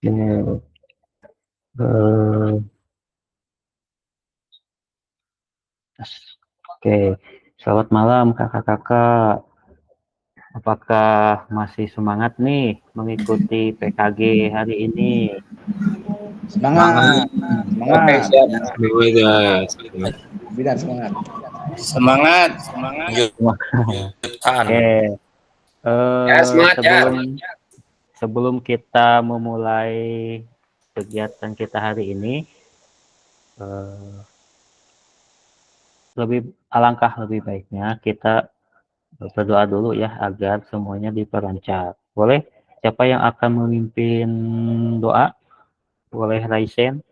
Ini, eh, Oke, selamat malam kakak-kakak. Apakah masih semangat nih mengikuti PKG hari ini? Semangat, Oke, semangat, siap. Semangat ya. bidan semangat. Semangat. Oke, Ya, semangat ya. sebelum kita memulai kegiatan kita hari ini, alangkah lebih baiknya kita berdoa dulu ya agar semuanya diperlancar. Boleh? Siapa yang akan memimpin doa? Boleh Raisen?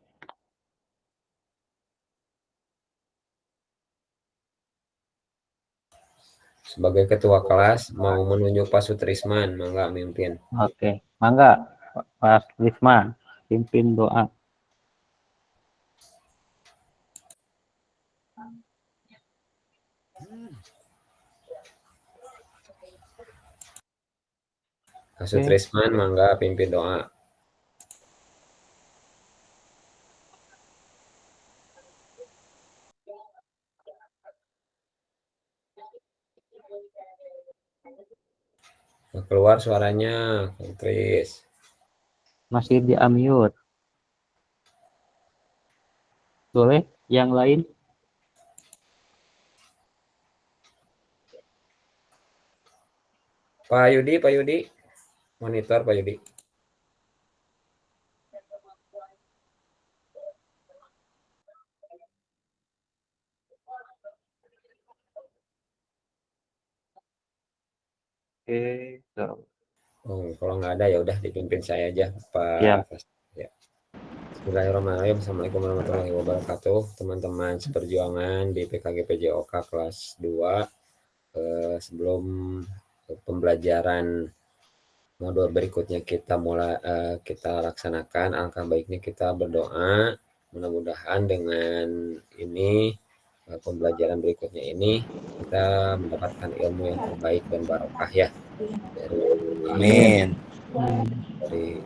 Sebagai ketua kelas mau menunjuk Pak Sutrisman, mangga mimpin. Oke, mangga Pak Risma pimpin doa. Pak Sutrisman, mangga pimpin doa. Keluar suaranya, Kang Tris. Masih di unmute. Boleh? Yang lain? Pak Yudi, monitor Pak Yudi. Oke, so. Oh, kalau nggak ada ya udah dipimpin saya aja, Pak. Ya. Ya. Bismillahirrahmanirrahim. Assalamualaikum warahmatullahi wabarakatuh. Teman-teman seperjuangan di PKG PJOK kelas 2. Sebelum pembelajaran modul berikutnya kita laksanakan, alangkah baiknya kita berdoa. Mudah-mudahan dengan ini pembelajaran berikutnya ini kita mendapatkan ilmu yang terbaik dan barokah ya Amin. dari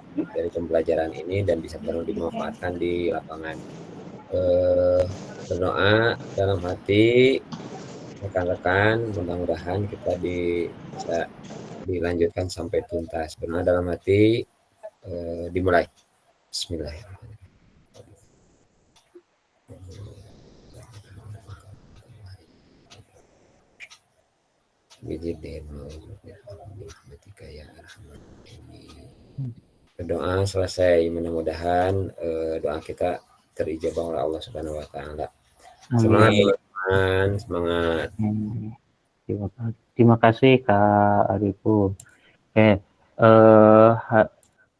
pembelajaran ini dan bisa benar dimanfaatkan di lapangan. Berdoa dalam hati rekan-rekan, mudah-mudahan kita bisa dilanjutkan sampai tuntas. Berdoa dalam hati, dimulai. Bismillahirrahmanirrahim. Berdoa selesai, mudah-mudahan doa kita terijabah oleh Allah Subhanahu wa taala. Semangat teman-teman, semangat. Terima kasih Kak Arifun. Oke,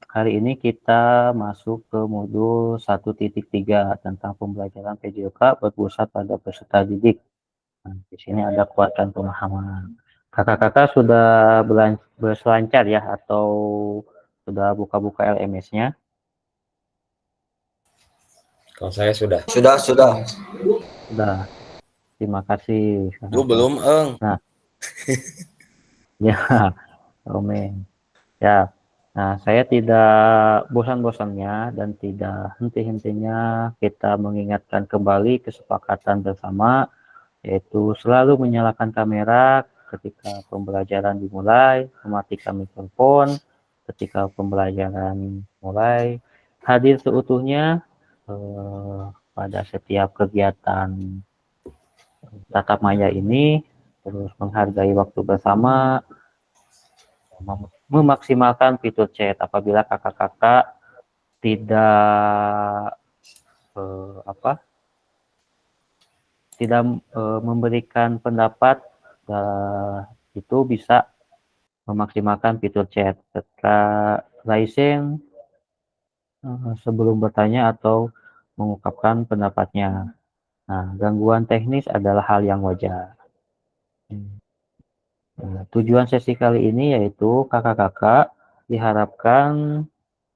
hari ini kita masuk ke modul 1.3 tentang pembelajaran PJOK berpusat pada peserta didik. Nah, di sini ada kuatkan pemahaman. Kakak-kakak sudah berselancar ya atau sudah buka-buka LMS-nya? Kalau saya sudah. Sudah. Terima kasih. Lu belum, Eng. Nah, ya, Omen. Ya, nah saya tidak bosan-bosannya dan tidak henti-hentinya kita mengingatkan kembali kesepakatan bersama, yaitu selalu menyalakan kamera ketika pembelajaran dimulai, mematikan mikrofon ketika pembelajaran mulai, hadir seutuhnya pada setiap kegiatan tatap maya ini, terus menghargai waktu bersama, memaksimalkan fitur chat apabila kakak-kakak tidak memberikan pendapat, itu bisa memaksimalkan fitur chat. Ketika Raisen sebelum bertanya atau mengungkapkan pendapatnya. Nah, gangguan teknis adalah hal yang wajar. Tujuan sesi kali ini yaitu kakak-kakak diharapkan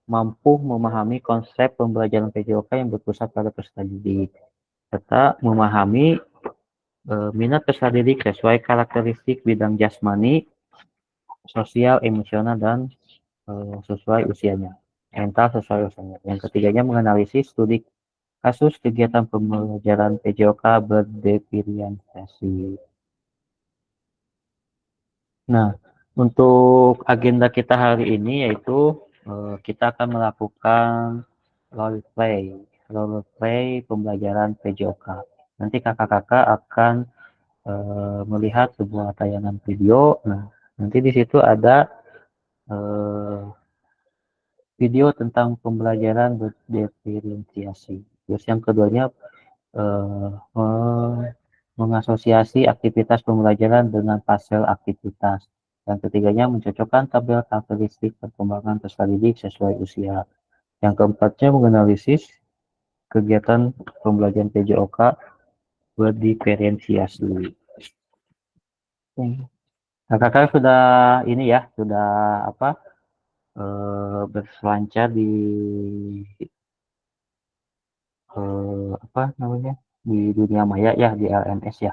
mampu memahami konsep pembelajaran PJOK yang berpusat pada peserta didik, serta memahami minat peserta didik sesuai karakteristik bidang jasmani, sosial, emosional, dan sesuai usianya. mental sesuai usianya. Yang ketiganya menganalisis studi kasus kegiatan pembelajaran PJOK berdiferensiasi. Nah, untuk agenda kita hari ini yaitu kita akan melakukan role play pembelajaran PJOK. Nanti kakak-kakak akan melihat sebuah tayangan video. Nah, nanti di situ ada eh, video tentang pembelajaran berdiferensiasi. Terus yang keduanya eh, mengasosiasi aktivitas pembelajaran dengan pasel aktivitas. Yang ketiganya mencocokkan tabel karakteristik perkembangan peserta didik sesuai usia. Yang keempatnya menganalisis kegiatan pembelajaran PJOK berdiferensiasi. Kakak sudah ini ya, sudah apa berselancar di apa namanya di dunia maya ya, di LMS ya.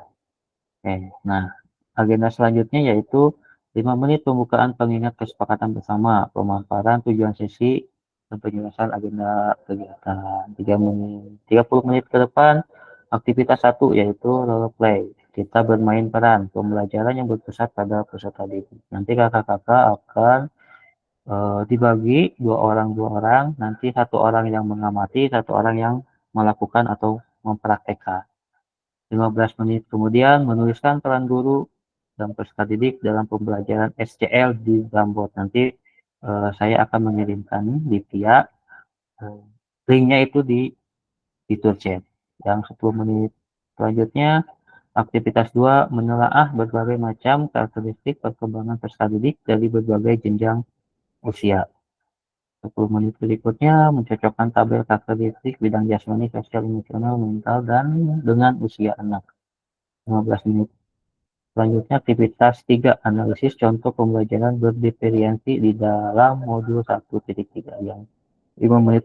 Nah, agenda selanjutnya yaitu 5 menit pembukaan pengingat kesepakatan bersama, pemaparan tujuan sesi, dan penjelasan agenda kegiatan. 30 menit ke depan, aktivitas 1 yaitu role play. Kita bermain peran, pembelajaran yang berpusat pada peserta didik. Nanti kakak-kakak akan dibagi dua orang, nanti satu orang yang mengamati, satu orang yang melakukan atau mempraktekkan. 15 menit kemudian menuliskan peran guru dan peserta didik dalam pembelajaran SCL di Jamboard. Nanti saya akan mengirimkan di via linknya itu di fitur chat. Yang 10 menit selanjutnya aktivitas 2 menelaah berbagai macam karakteristik perkembangan peserta didik dari berbagai jenjang usia. 10 menit berikutnya mencocokkan tabel karakteristik bidang jasmani, sosial, emosional, mental, dan dengan usia anak. 15 menit selanjutnya aktivitas 3 analisis contoh pembelajaran berdiferensi di dalam modul 1.3 yang 5 menit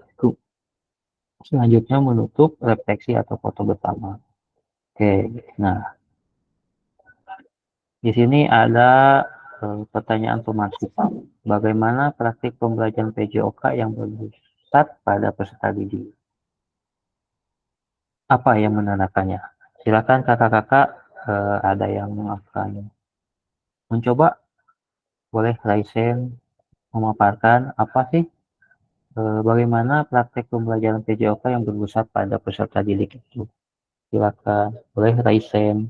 selanjutnya menutup refleksi atau foto bersama. Oke, nah di sini ada pertanyaan pemasukan. Bagaimana praktik pembelajaran PJOK yang berpusat pada peserta didik? Apa yang menandakannya? Silakan kakak-kakak, ada yang akan mencoba, boleh Raisen memaparkan apa sih bagaimana praktek pembelajaran PJOK yang berpusat pada peserta didik itu. Silakan, boleh Raisen.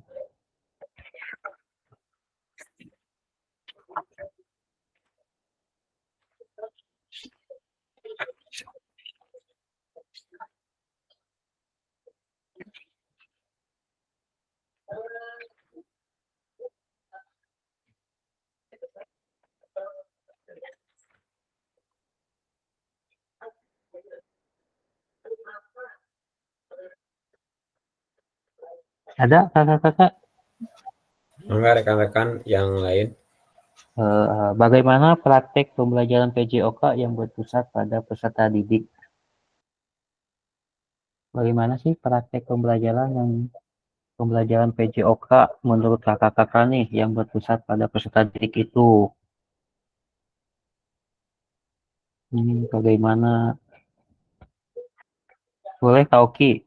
Ada kakak-kakak? Enggak, rekan-rekan yang lain? Bagaimana praktek pembelajaran PJOK yang berpusat pada peserta didik? Bagaimana sih praktek pembelajaran PJOK menurut kakak-kakak nih yang berpusat pada peserta didik itu? Bagaimana? Boleh Kak Oki?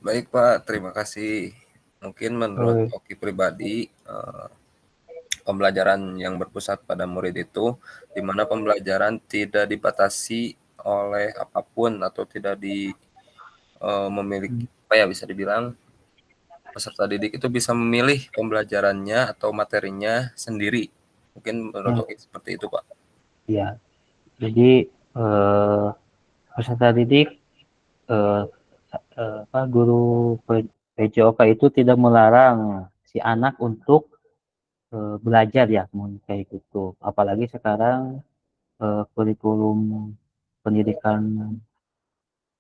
Baik Pak, terima kasih. Mungkin menurut Oki pribadi, pembelajaran yang berpusat pada murid itu, di mana pembelajaran tidak dibatasi oleh apapun atau tidak memiliki, apa ya bisa dibilang, peserta didik itu bisa memilih pembelajarannya atau materinya sendiri. Mungkin menurut Oki seperti itu Pak. Ya, jadi peserta didik guru PJOK itu tidak melarang si anak untuk belajar ya, kayak gitu. Apalagi sekarang kurikulum pendidikan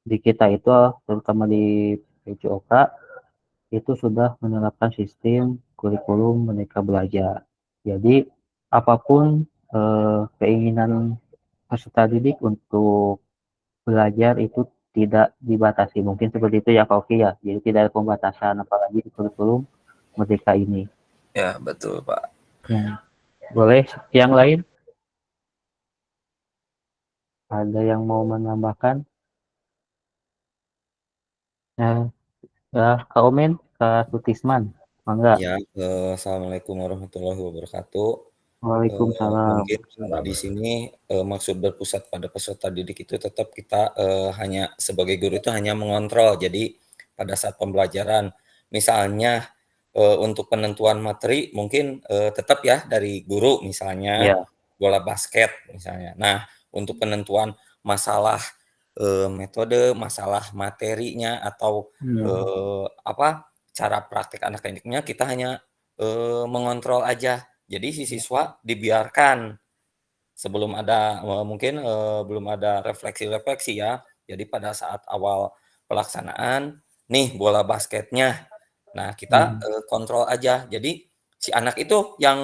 di kita itu, terutama di PJOK, itu sudah menerapkan sistem kurikulum Merdeka Belajar. Jadi apapun keinginan peserta didik untuk belajar itu tidak dibatasi. Mungkin seperti itu ya Kak Oki ya. Jadi tidak ada pembatasan apalagi di kurikulum Merdeka ini. Ya, betul Pak. Boleh yang lain? Ada yang mau menambahkan? Eh, Kak Omen, Kak Sutisman, mangga. Ya, assalamualaikum warahmatullahi wabarakatuh. Waalaikumsalam. Mungkin di sini maksud berpusat pada peserta didik itu tetap kita hanya sebagai guru itu hanya mengontrol. Jadi pada saat pembelajaran, misalnya untuk penentuan materi mungkin tetap ya dari guru misalnya Ya, bola basket misalnya. Nah, untuk penentuan masalah metode, masalah materinya atau apa cara praktek anak didiknya kita hanya mengontrol aja. Jadi si siswa dibiarkan sebelum ada mungkin belum ada refleksi-refleksi ya. Jadi pada saat awal pelaksanaan, nih bola basketnya. Nah, kita kontrol aja. Jadi si anak itu yang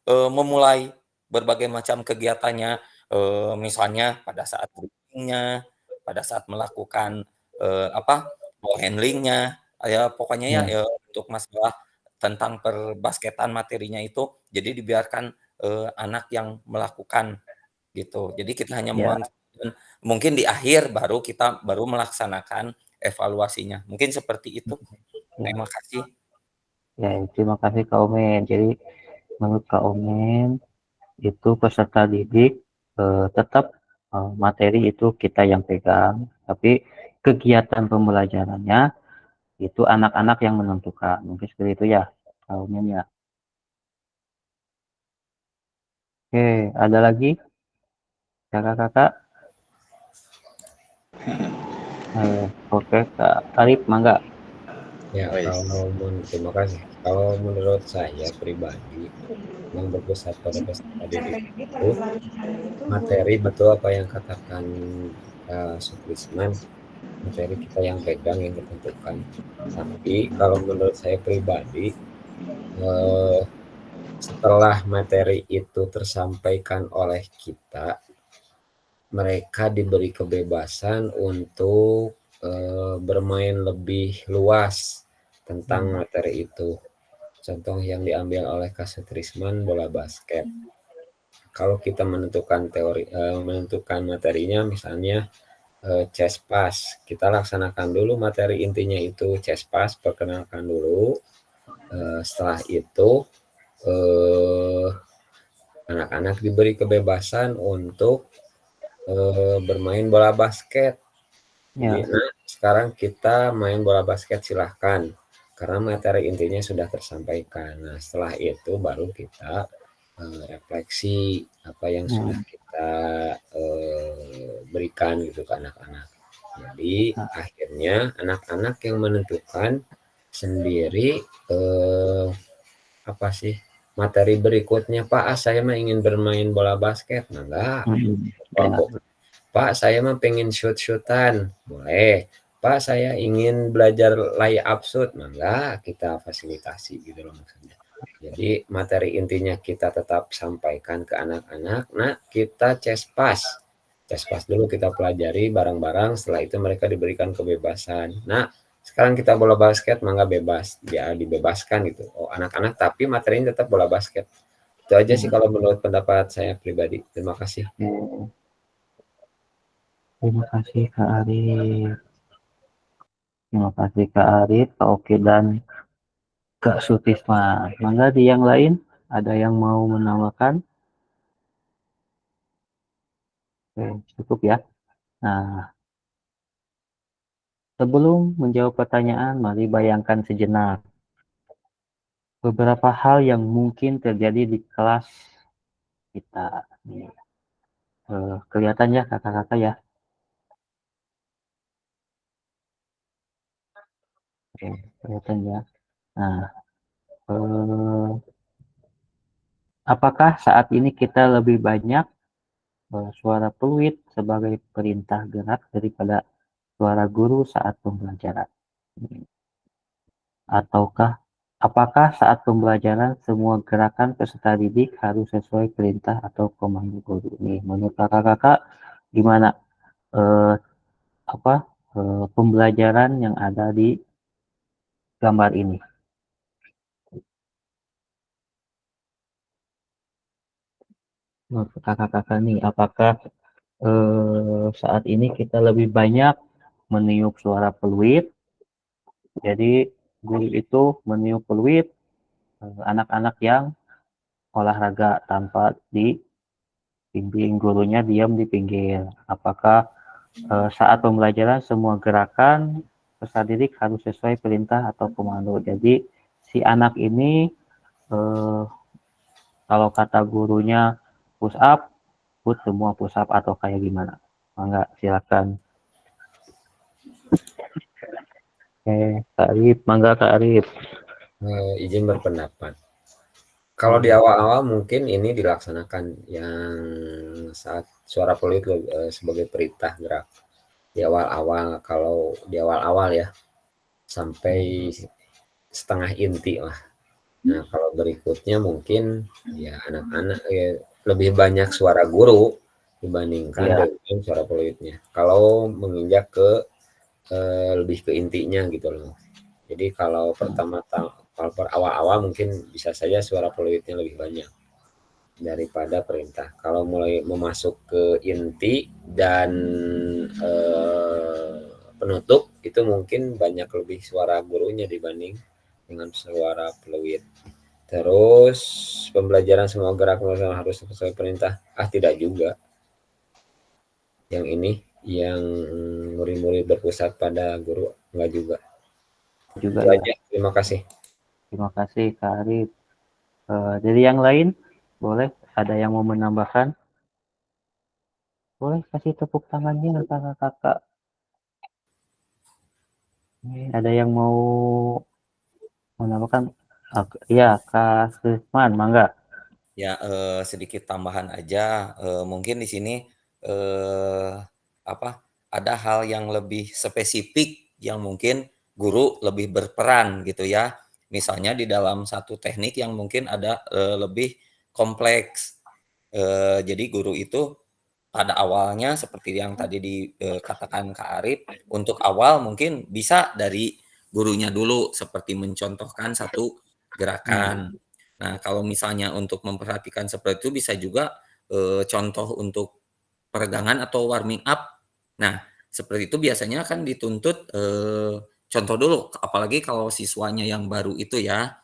memulai berbagai macam kegiatannya, misalnya pada saat dribbling pada saat melakukan apa ball handling-nya, ya pokoknya ya, ya, untuk masalah tentang perbasketan materinya itu, jadi dibiarkan anak yang melakukan gitu. Jadi kita hanya ya, mengontrol dan mungkin di akhir kita baru melaksanakan evaluasinya. Mungkin seperti itu. ya, Terima kasih. ya. Terima kasih Kak Omen. Jadi menurut Kak Omen itu peserta didik tetap materi itu kita yang pegang, tapi kegiatan pembelajarannya itu anak-anak yang menentukan. Mungkin seperti itu ya, Kak Omen ya. Oke, ada lagi kakak-kakak? Oke, Kak Arif, mangga. Ya, terima kasih. Kalau menurut saya pribadi, yang berpusat pada peserta didik itu materi betul apa yang katakan Sukrisman, materi kita yang pegang yang ditentukan. Tapi kalau menurut saya pribadi, eh, setelah materi itu tersampaikan oleh kita, mereka diberi kebebasan untuk bermain lebih luas tentang materi itu. Contoh yang diambil oleh Kasutrisman bola basket. Kalau kita menentukan materinya, misalnya chess pass, kita laksanakan dulu materi intinya itu chess pass, perkenalkan dulu. Setelah itu eh, anak-anak diberi kebebasan untuk bermain bola basket. Jadi, Ya, nah, sekarang kita main bola basket silahkan, karena materi intinya sudah tersampaikan. Nah, setelah itu baru kita refleksi apa yang sudah kita berikan gitu ke anak-anak. Jadi akhirnya anak-anak yang menentukan sendiri apa sih materi berikutnya. Pak, saya mah ingin bermain bola basket. Nah, enggak. ya, Kelompok Pak, saya mah pengen shoot-shootan. Boleh. Pak, saya ingin belajar layup shoot. Nah, enggak, kita fasilitasi gitu loh maksudnya. Jadi materi intinya kita tetap sampaikan ke anak-anak. Nah, kita chest pass. Chest pass dulu kita pelajari bareng-bareng. Setelah itu mereka diberikan kebebasan. Nah, sekarang kita bola basket, mangga bebas. Dia dibebaskan gitu. Oh, anak-anak, tapi materinya tetap bola basket. Itu aja sih kalau menurut pendapat saya pribadi. Terima kasih. ya. Terima kasih Kak Arif. Terima kasih Kak Arif, Kak Oki, dan Kak Sutisma. Mangga di yang lain, ada yang mau menambahkan? Oke, cukup ya. Nah, sebelum menjawab pertanyaan, mari bayangkan sejenak beberapa hal yang mungkin terjadi di kelas kita. Nih, kelihatan ya kakak-kakak ya. Oke, kelihatan ya. Nah, eh, apakah saat ini kita lebih banyak suara peluit sebagai perintah gerak daripada suara guru saat pembelajaran? Ataukah apakah saat pembelajaran semua gerakan peserta didik harus sesuai perintah atau komando guru? Nih, menurut kakak-kakak gimana eh, apa pembelajaran yang ada di gambar ini? Menurut kakak-kakak nih, apakah saat ini kita lebih banyak meniup suara peluit. Jadi guru itu meniup peluit anak-anak yang olahraga tanpa dibimbing, gurunya diam di pinggir. Apakah saat pembelajaran semua gerakan peserta didik harus sesuai perintah atau komando. Jadi si anak ini eh, kalau kata gurunya push up, put semua push up atau kayak gimana? Mangga silakan. Oke, Kak Arif, mangga Kak Arif. Izin berpendapat. Kalau di awal-awal mungkin ini dilaksanakan yang saat suara peluit sebagai perintah gerak di awal-awal, kalau di awal-awal ya sampai setengah inti lah. Nah, kalau berikutnya mungkin ya anak-anak ya, lebih banyak suara guru dibandingkan Ya, dengan suara peluitnya. Kalau menginjak ke lebih ke intinya gitu loh. Jadi kalau kalau per awal-awal mungkin bisa saja suara peluitnya lebih banyak daripada perintah. Kalau mulai memasuk ke inti dan penutup itu mungkin banyak lebih suara gurunya dibanding dengan suara peluit. Terus pembelajaran semua gerak harus sesuai perintah. Tidak juga. Yang ini yang murid-murid berpusat pada guru enggak juga. juga Itu ya. aja. Terima kasih. Terima kasih Kak Arif. Dari yang lain, boleh ada yang mau menambahkan? Boleh kasih tepuk tangannya kakak-kakak. Ada yang mau menambahkan? Iya, Kak Srisman, mangga. Ya, sedikit tambahan aja, mungkin di sini, eee, apa, ada hal yang lebih spesifik yang mungkin guru lebih berperan gitu ya. Misalnya di dalam satu teknik yang mungkin ada, lebih kompleks. Jadi guru itu pada awalnya seperti yang tadi dikatakan Kak Arif, untuk awal mungkin bisa dari gurunya dulu seperti mencontohkan satu gerakan. Nah, kalau misalnya untuk memperhatikan seperti itu bisa juga, contoh untuk peregangan atau warming up. Nah, seperti itu biasanya kan dituntut, contoh dulu, apalagi kalau siswanya yang baru itu ya.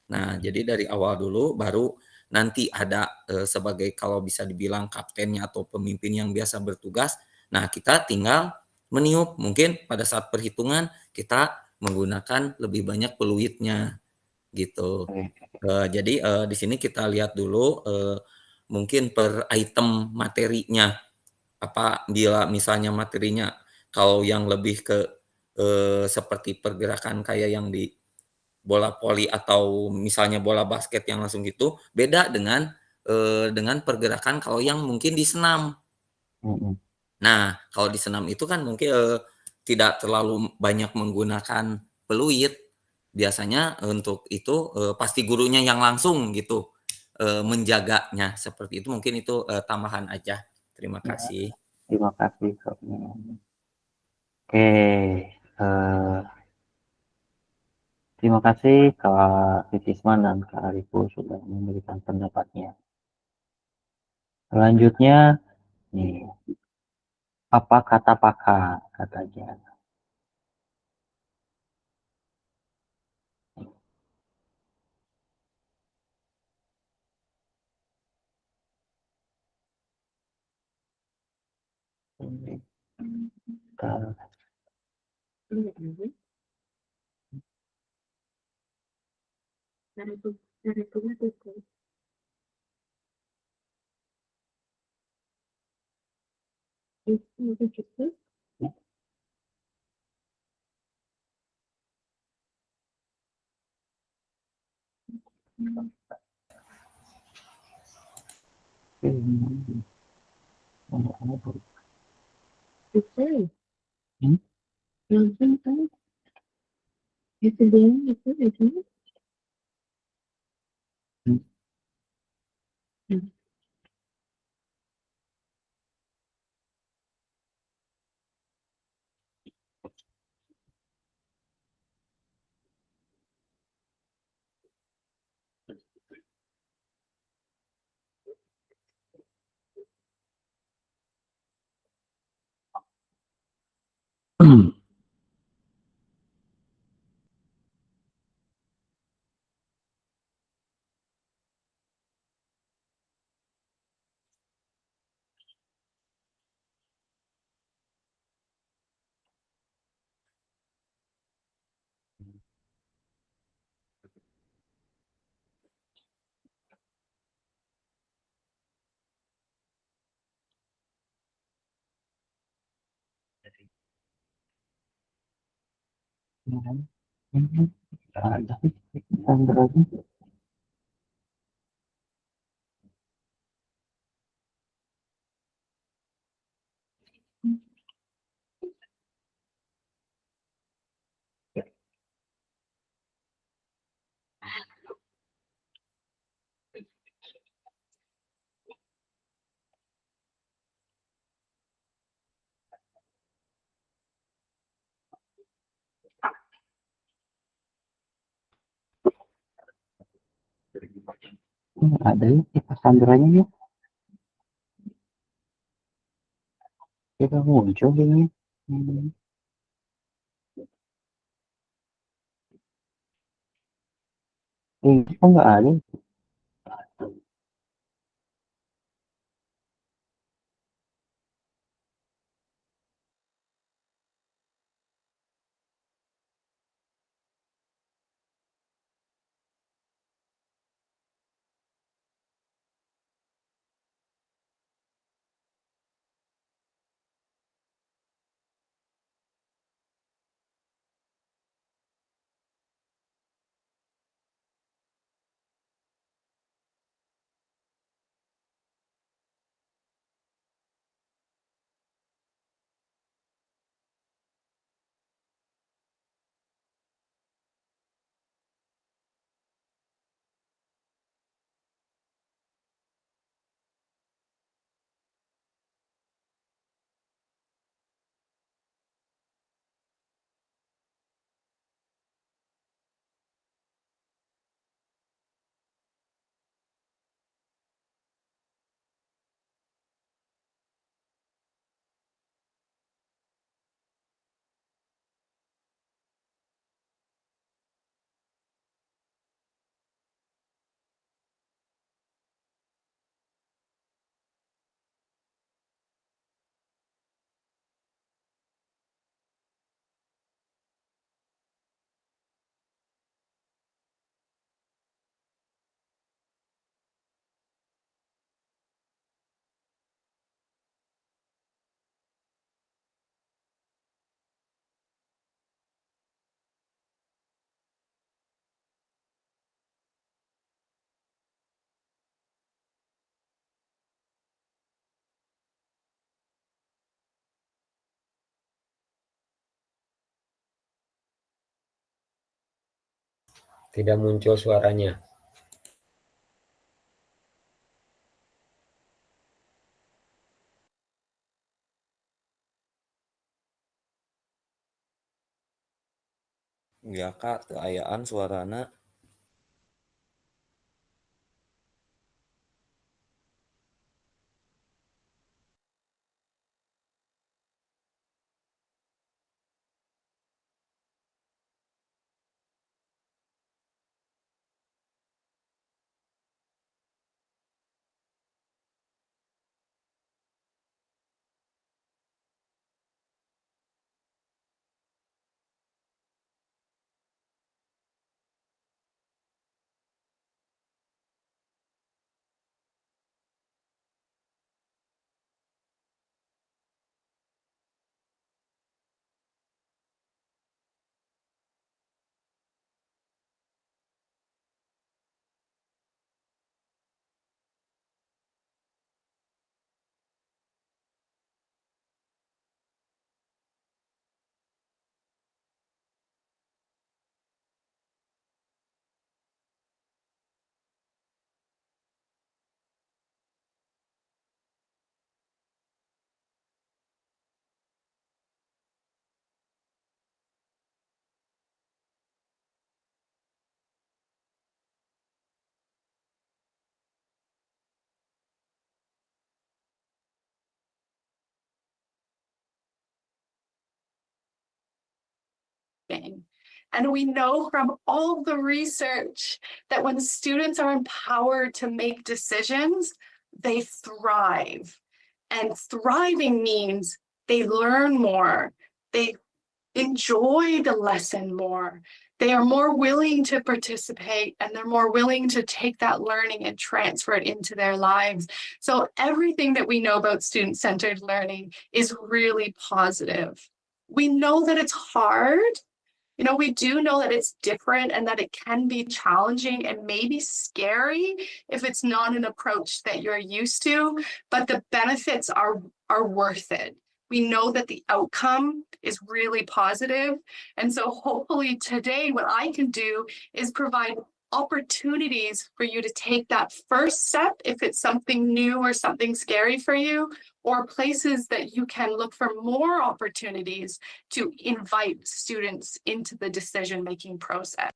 Nah, jadi dari awal dulu baru nanti ada, sebagai kalau bisa dibilang kaptennya atau pemimpin yang biasa bertugas, nah kita tinggal meniup. Mungkin pada saat perhitungan kita menggunakan lebih banyak peluitnya gitu. Jadi, di sini kita lihat dulu, mungkin per item materinya, apa, bila misalnya materinya kalau yang lebih ke, seperti pergerakan kayak yang di bola voli atau misalnya bola basket yang langsung gitu, beda dengan pergerakan kalau yang mungkin di senam. Mm-mm. Nah, kalau di senam itu kan mungkin, tidak terlalu banyak menggunakan peluit. Biasanya untuk itu, pasti gurunya yang langsung gitu, menjaganya, seperti itu. Mungkin itu, tambahan aja. Terima Ya, kasih. terima kasih. Oke, terima kasih Kak Titisman dan Kak Arifu sudah memberikan pendapatnya. Selanjutnya, nih, apa kata pakar katanya? Kak- Hmm? Hmm? Ada Sandranya. Ada ya kita Sandranya ya. Kita muncul ini. Ini kok nggak ada. Tidak muncul suaranya. Ya Kak, keayaan suarana. thing. And we know from all the research that when students are empowered to make decisions, they thrive. And thriving means they learn more, they enjoy the lesson more, they are more willing to participate, and they're more willing to take that learning and transfer it into their lives. So everything that we know about student-centered learning is really positive. We know that it's hard. You know, we do know that it's different and that it can be challenging and maybe scary if it's not an approach that you're used to, but the benefits are worth it. We know that the outcome is really positive. And so hopefully today what I can do is provide opportunities for you to take that first step if it's something new or something scary for you, or places that you can look for more opportunities to invite students into the decision-making process.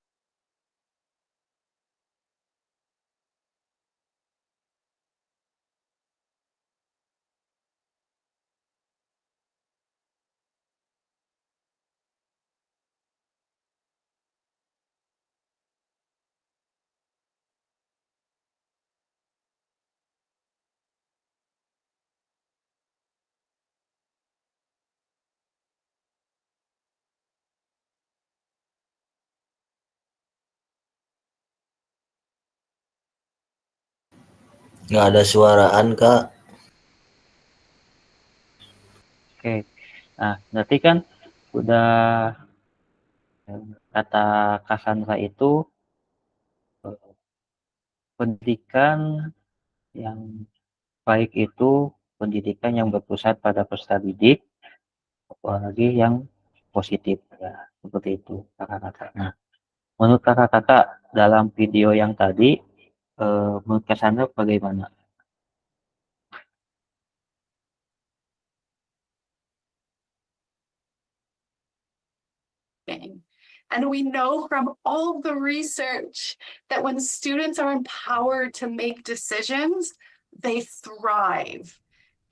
Nggak ada suaraan, Kak. Oke. Nah, berarti kan udah kata Cassandra itu pendidikan yang baik itu pendidikan yang berpusat pada peserta didik, apalagi yang positif ya, seperti itu kakak-kakak. Nah, menurut kakak-kakak dalam video yang tadi, menurut Cassandra bagaimana? And we know from all the research that when students are empowered to make decisions, they thrive.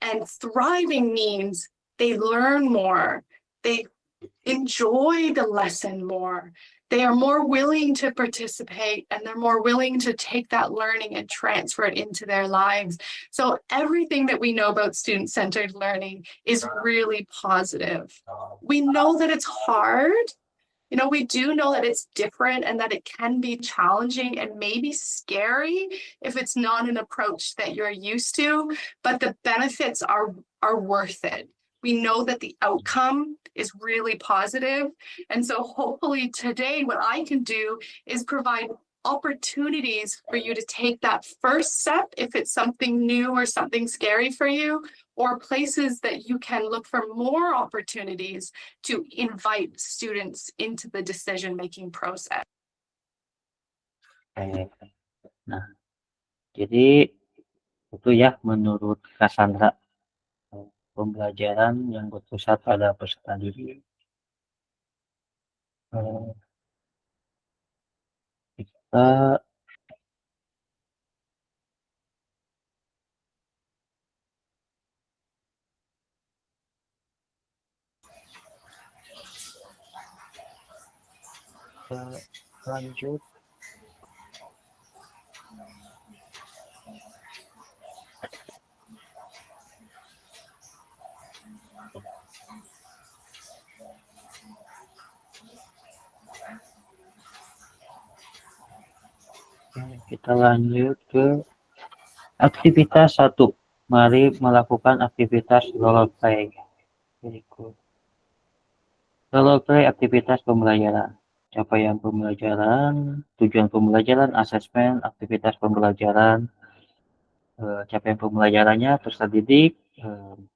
And thriving means they learn more, they enjoy the lesson more, they are more willing to participate, and they're more willing to take that learning and transfer it into their lives. So everything that we know about student-centered learning is really positive. We know that it's hard. You know, we do know that it's different and that it can be challenging and maybe scary if it's not an approach that you're used to, but the benefits are worth it. We know that the outcome is really positive. And so hopefully today what I can do is provide opportunities for you to take that first step if it's something new or something scary for you, or places that you can look for more opportunities to invite students into the decision-making process. Nah, jadi itu ya menurut Cassandra, pembelajaran yang berpusat pada peserta didik. Kita lanjut. Kita lanjut ke aktivitas 1. Mari melakukan aktivitas role play. Berikut. Role play aktivitas pembelajaran. Capaian pembelajaran, tujuan pembelajaran, asesmen, aktivitas pembelajaran. Capaian pembelajarannya peserta didik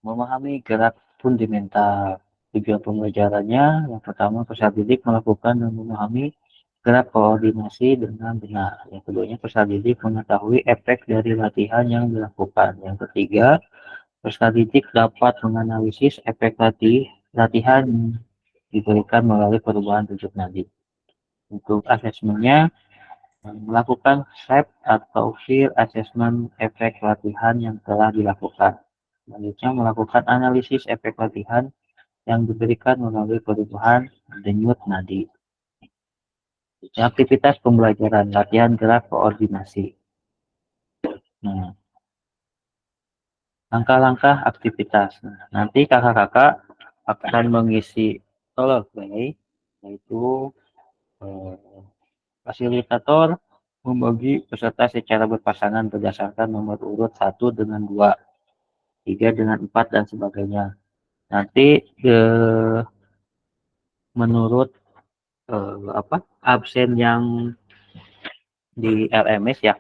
memahami gerak fundamental. Tujuan pembelajarannya yang pertama peserta didik melakukan dan memahami gerak koordinasi dengan benar. Yang keduanya peserta didik mengetahui efek dari latihan yang dilakukan. Yang ketiga, peserta didik dapat menganalisis efek latihan yang diberikan melalui perubahan tujuan nadi. Untuk asesmennya, melakukan SAP atau Peer Assessment efek latihan yang telah dilakukan. Selanjutnya, melakukan analisis efek latihan yang diberikan melalui perubahan denyut nadi. Aktivitas pembelajaran, latihan gerak koordinasi. Nah, langkah-langkah aktivitas. Nah, nanti kakak-kakak akan mengisi role play, yaitu fasilitator membagi peserta secara berpasangan berdasarkan nomor urut 1 dengan 2, 3 dengan 4, dan sebagainya. Nanti menurut absen yang di LMS ya,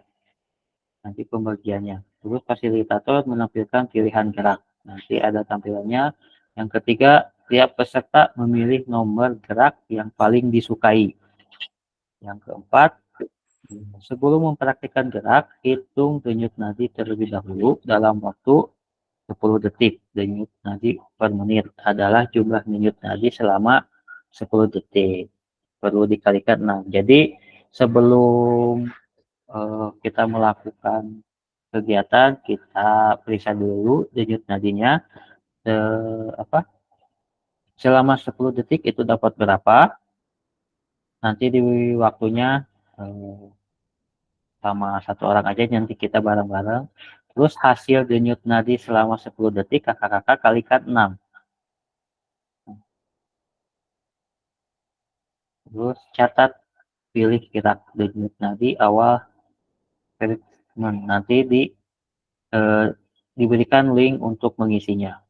nanti pembagiannya. Terus fasilitator menampilkan pilihan gerak. Nanti ada tampilannya. Yang ketiga, tiap peserta memilih nomor gerak yang paling disukai. Yang keempat, sebelum mempraktikkan gerak, hitung denyut nadi terlebih dahulu dalam waktu 10 detik. Denyut nadi per menit adalah jumlah denyut nadi selama 10 detik. Perlu dikalikan 6. Jadi sebelum kita melakukan kegiatan, kita periksa dulu denyut nadinya selama 10 detik itu dapat berapa. Nanti di waktunya sama satu orang aja, nanti kita bareng-bareng. Terus hasil denyut nadi selama 10 detik kakak-kakak kalikan 6. Terus catat, pilih gerak denyut nadi awal treatment. Nanti diberikan link untuk mengisinya.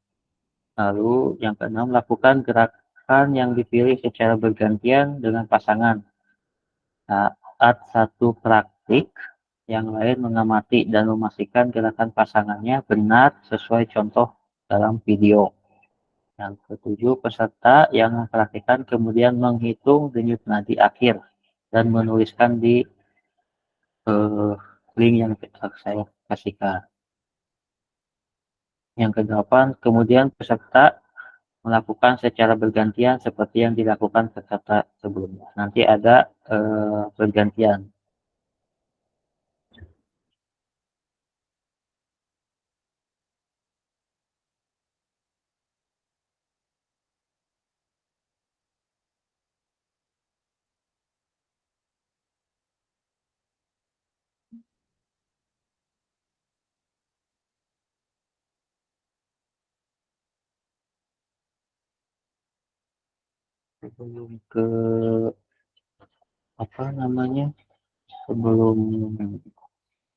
Lalu yang keenam, lakukan gerakan yang dipilih secara bergantian dengan pasangan. Saat satu praktik, yang lain mengamati dan memastikan gerakan pasangannya benar sesuai contoh dalam video. Yang ketujuh, peserta yang mempraktikkan kemudian menghitung denyut nadi akhir dan menuliskan di link yang saya kasihkan. Yang kedelapan, kemudian peserta melakukan secara bergantian seperti yang dilakukan peserta sebelumnya. Nanti ada bergantian. Sebelum ke apa namanya, sebelum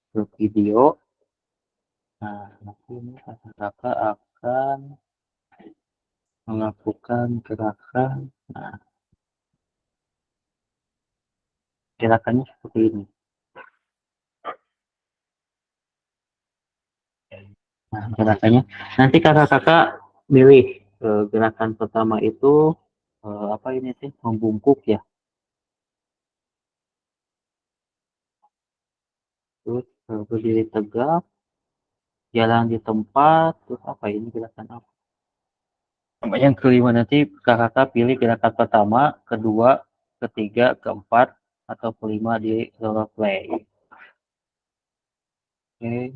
ke video, nah nanti ini kakak akan melakukan gerakan. Nah, gerakannya seperti ini. Nah, gerakannya nanti kakak-kakak pilih gerakan pertama itu apa ini sih, membungkuk ya. Terus berdiri tegak, jalan di tempat, terus apa ini gerakan apa? Yang kelima nanti kakak pilih gerakan pertama, kedua, ketiga, keempat, atau kelima di role play. Oke.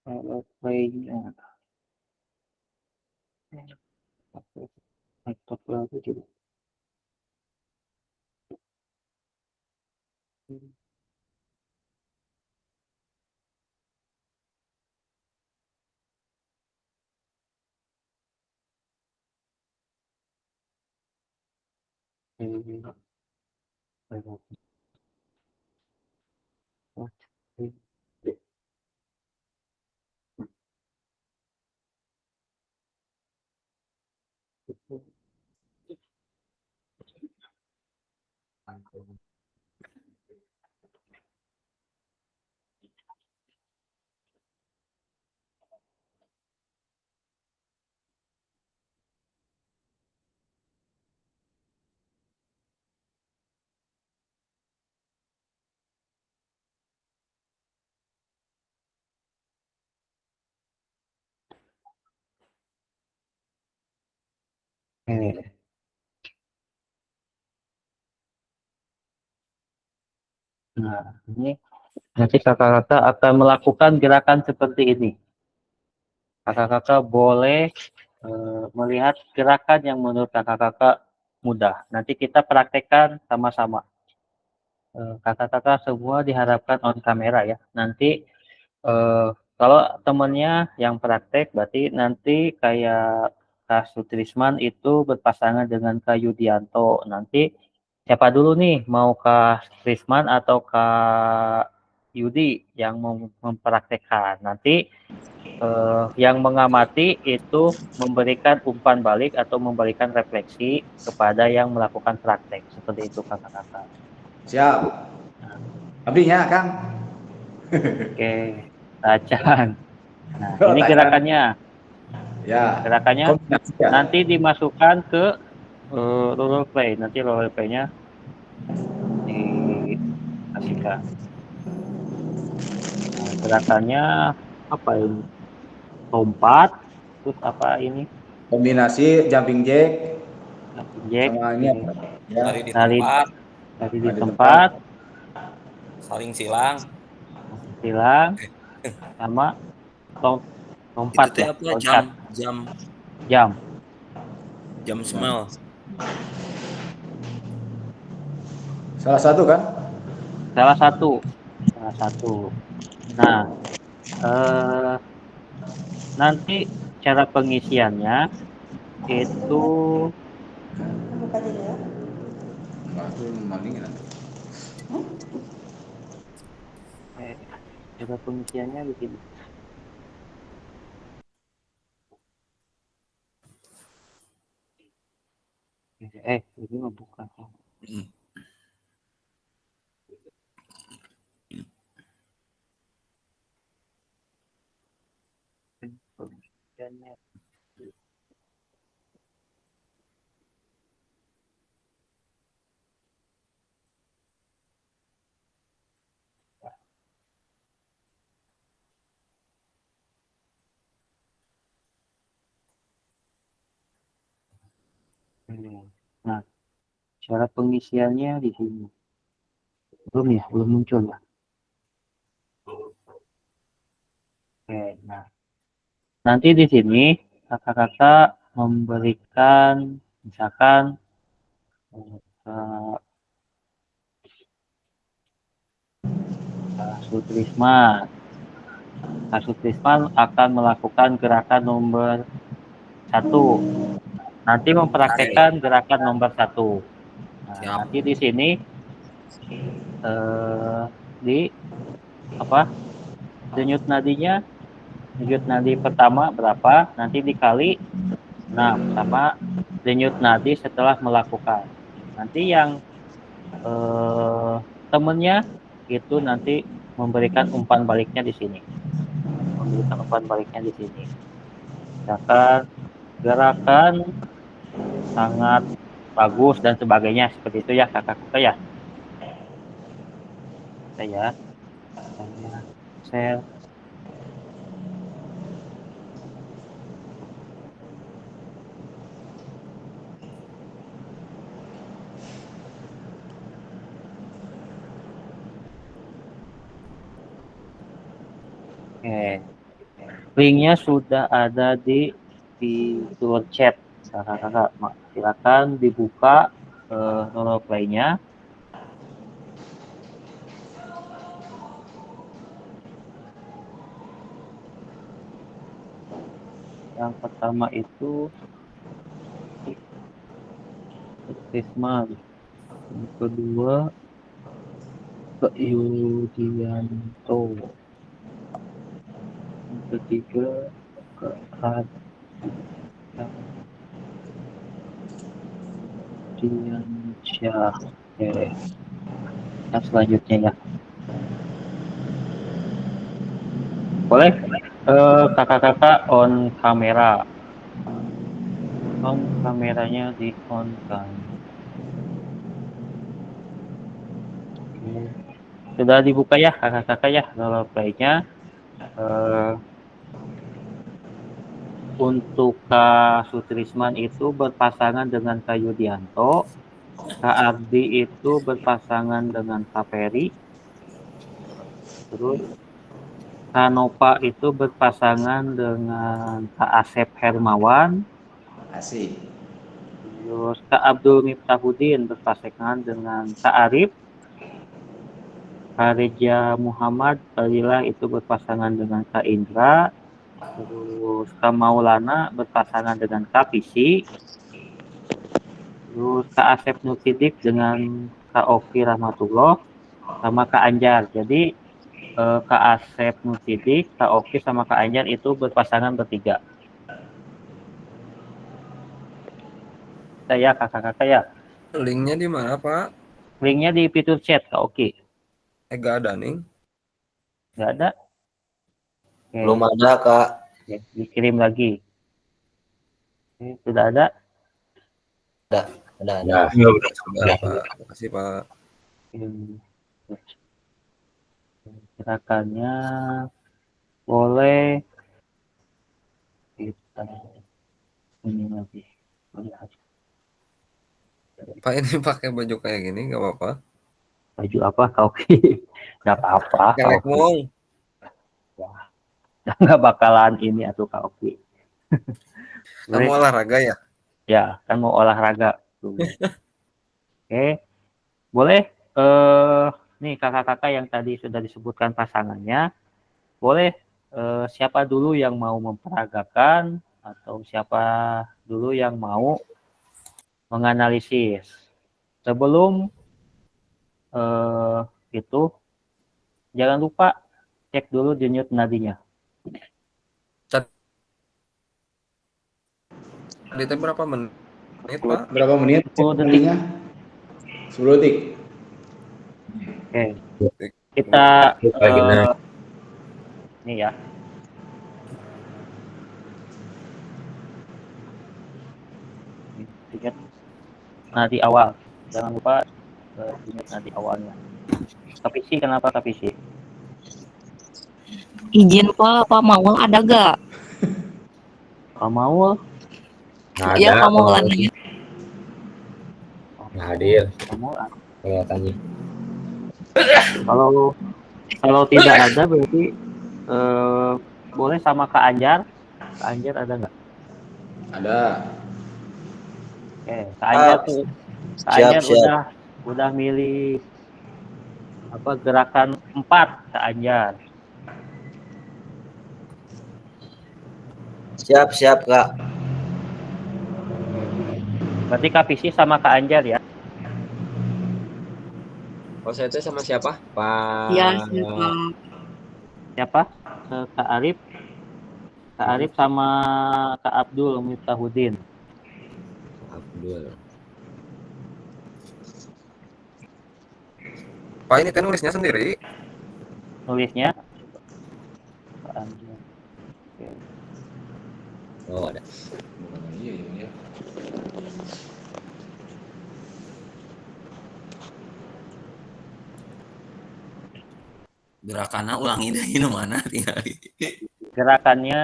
Role play-nya. Laptop lagi juga. Oke. Nah, ini nanti kakak-kakak akan melakukan gerakan seperti ini. Kakak-kakak boleh melihat gerakan yang menurut kakak-kakak mudah. Nanti kita praktekkan sama-sama. Kakak-kakak semua diharapkan on kamera ya. Nanti kalau temennya yang praktek, berarti nanti kayak Kak Sutrisman itu berpasangan dengan Kak Yudianto. Nanti siapa dulu nih, mau Kak Sutrisman atau Kak Yudi yang mempraktekkan? Nanti yang mengamati itu memberikan umpan balik atau memberikan refleksi kepada yang melakukan praktek. Seperti itu kakak-kakak. Siap. Abdinya, Kang. Oke, Tacan. Nah, Oh, ini Tacan. gerakannya. Ya. Gerakannya Kombinasi ya. nanti dimasukkan ke role play. Nanti role play-nya dikasihkan. Nah, gerakannya apa ini? Lompat, terus apa ini? Kombinasi jumping jack Jumping jack, sama ini apa? Ya. Lari di Lari tempat, di Lari di tempat, saling silang. silang, sama lompat Itu teh ya, apa? loncat, Jam jam. smell. Salah satu kan? Salah satu. Nah, nanti cara pengisiannya itu cara pengisiannya begini. Ini mau buka. Pengisiannya. Nah, cara pengisiannya di sini. Belum muncul ya. Oke, nah. Nanti di sini kakak-kakak memberikan misalkan Sutrisman akan melakukan gerakan nomor 1. Nanti mempraktekkan gerakan nomor 1. Nah, nanti di sini denyut nadi pertama berapa, nanti dikali 6 sama denyut nadi setelah melakukan. Nanti yang temennya itu nanti memberikan umpan baliknya di sini. Misalkan gerakan sangat bagus dan sebagainya, seperti itu ya kakak-kakak ya. Saya share. Oke, linknya sudah ada di tool chat kakak-kakak. Silakan dibuka role play-nya. Yang pertama itu Sutrisman, yang kedua Kak Yudianto, yang ketiga Kak Diansyah. Oke. Yang selanjutnya ya. Boleh kakak-kakak on kamera. Kameranya di on kan. Oke. Sudah dibuka ya kakak-kakak ya role play-nya. Untuk Kak Sutrisman itu berpasangan dengan Kak Yudianto. Kak Ardi itu berpasangan dengan Kak Peri. Terus Kak Nova itu berpasangan dengan Kak Asep Hermawan. Asik. Terus Kak Abdul Miftahudin berpasangan dengan Kak Arif. Kak Reja Muhammad Fadilah itu berpasangan dengan Kak Indra. Terus Kak Maulana berpasangan dengan Kak Visi. Terus Kak Asep Nursidik dengan Kak Oki Rahmatullah sama Kak Anjar. Jadi Kak Asep Nursidik, Kak Oki sama Kak Anjar itu berpasangan bertiga. Saya kakak-kakak ya. Linknya di mana, Pak? Linknya di fitur chat Kak Oki. Gak ada nih. Nggak ada? Oke. Belum ada Kak. Oke, dikirim lagi. Oke, sudah ada? Ada. Ada. Ya, Sudah, Pak. Terima kasih, Pak. Kirim. Gerakannya boleh kita ini lagi lihat Pak ini pakai baju kayak gini nggak apa-apa? baju apa Kak Oki? Nggak apa-apa Kak Kelek Oki. mong. Nggak bakalan ini atau Kak Oki. Kamu olahraga ya? Ya, kan mau olahraga. Oke, boleh. Nih kakak-kakak yang tadi sudah disebutkan pasangannya, boleh siapa dulu yang mau memperagakan atau siapa dulu yang mau menganalisis. Sebelum itu, jangan lupa cek dulu denyut nadinya. Tadi teh berapa menit, Pak? Berapa menit? 10 detik. 10 detik. Oke. Kita ini ya. Ingat nadi awal. Jangan lupa ingat nadi awalnya. Kapisi kenapa kapisi? Izin Pak Maul ada gak? Pak Maul Ya Pak Maul nanya. Nggak hadir Pak Maul ada. kelihatannya. Kalau tidak ada berarti boleh sama Kak Anjar. Kak Anjar ada nggak? Ada. Oke, Kak Anjar tuh. Kak Anjar udah milih apa gerakan 4 Kak Anjar. Siap Kak. Berarti Kak Visi sama Kak Anjar ya. Oh, saya itu sama siapa? Pak. Ya siapa? Siapa? Kak Arif. Kak Arif sama Kak Abdul Miftahudin. Abdul. Pak ini teh nulisnya sendiri. Nulisnya Kak Anjar. Oke. Oh, ada. Iya. Gerakannya ulangi dari mana tinggal. Gerakannya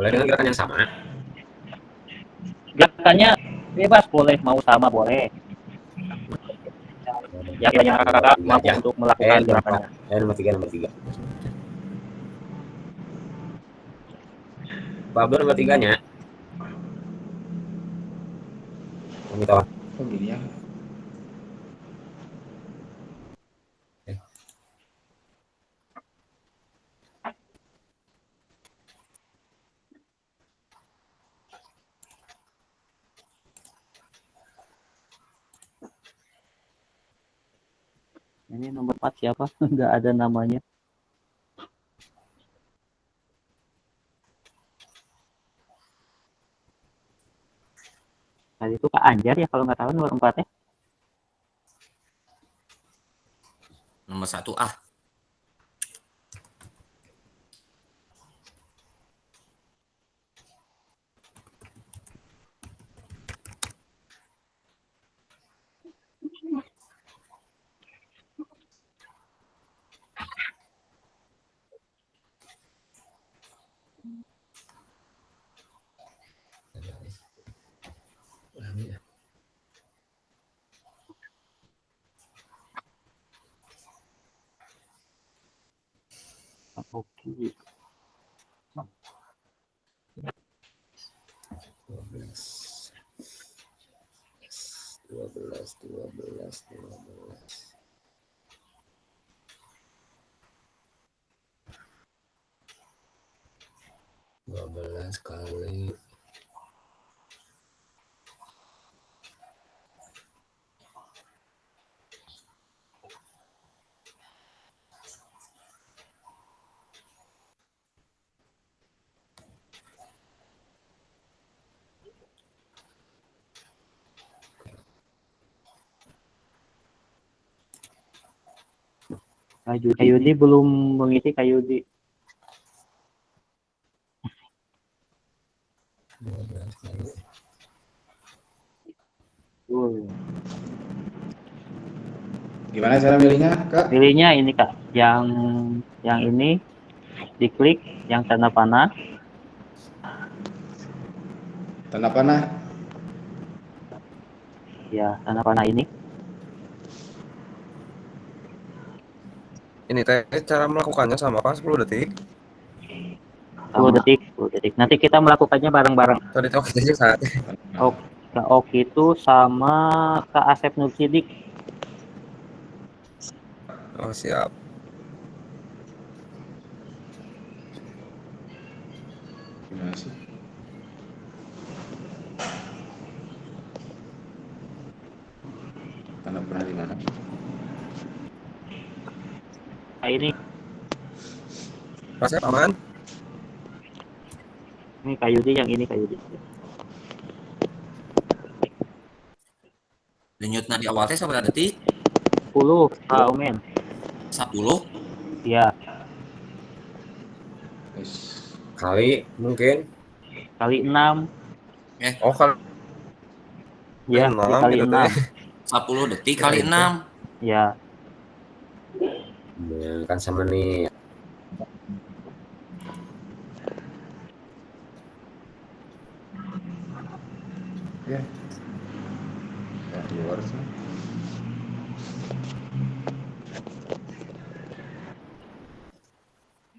Boleh dengan gerakan yang sama? gerakannya bebas, boleh mau sama boleh. Ya, yang kakak mampu untuk melakukan gerakannya. Nomor 3. Pak Abdul nomor 3-nya. Kami tahu. Oh gini ya. Ini nomor 4 siapa? Nggak ada namanya. Tadi itu Kak Anjar ya kalau nggak tahu nomor 4 ya. Nomor 1A. Oke. 12. 12 kali Kak Yudi belum mengisi Kak Yudi. 12 kali. Gimana cara milihnya, Kak? Pilihnya ini Kak, yang ini diklik yang tanda panah. Tanda panah. Ya, tanda panah ini. Ini teh cara melakukannya sama apa? 10 detik. 10 detik, 10 detik. Nanti kita melakukannya bareng-bareng. Tadi tuh kita aja saat. Kak Oki itu sama Kak Asep Nur Sidik. Oh, siap. Gimana sih? Tanda panah di mana? Nah, ini Rasanya aman? Kak Yudi, yang ini Kak Yudi. Denyutna di awal teh sabaraha detik? 10 Kak Omen. 10. Ya, Wis. Kali mungkin kali 6. Oh, kalau Ya, enam kali gitu 6. teh. 10 detik kali 6. Ya, kan sama nih. Ya. Ya, keluar sih.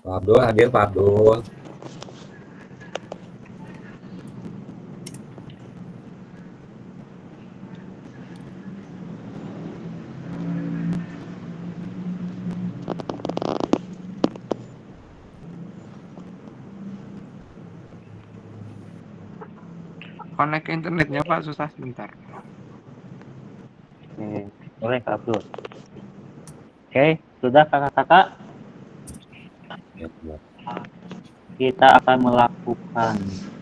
Pak Abdul hadir, Pak Abdul. Connect ke internetnya Pak, susah sebentar. oke. Boleh Kak Abdul. Oke, sudah kakak-kakak. Ya, Kita akan melakukan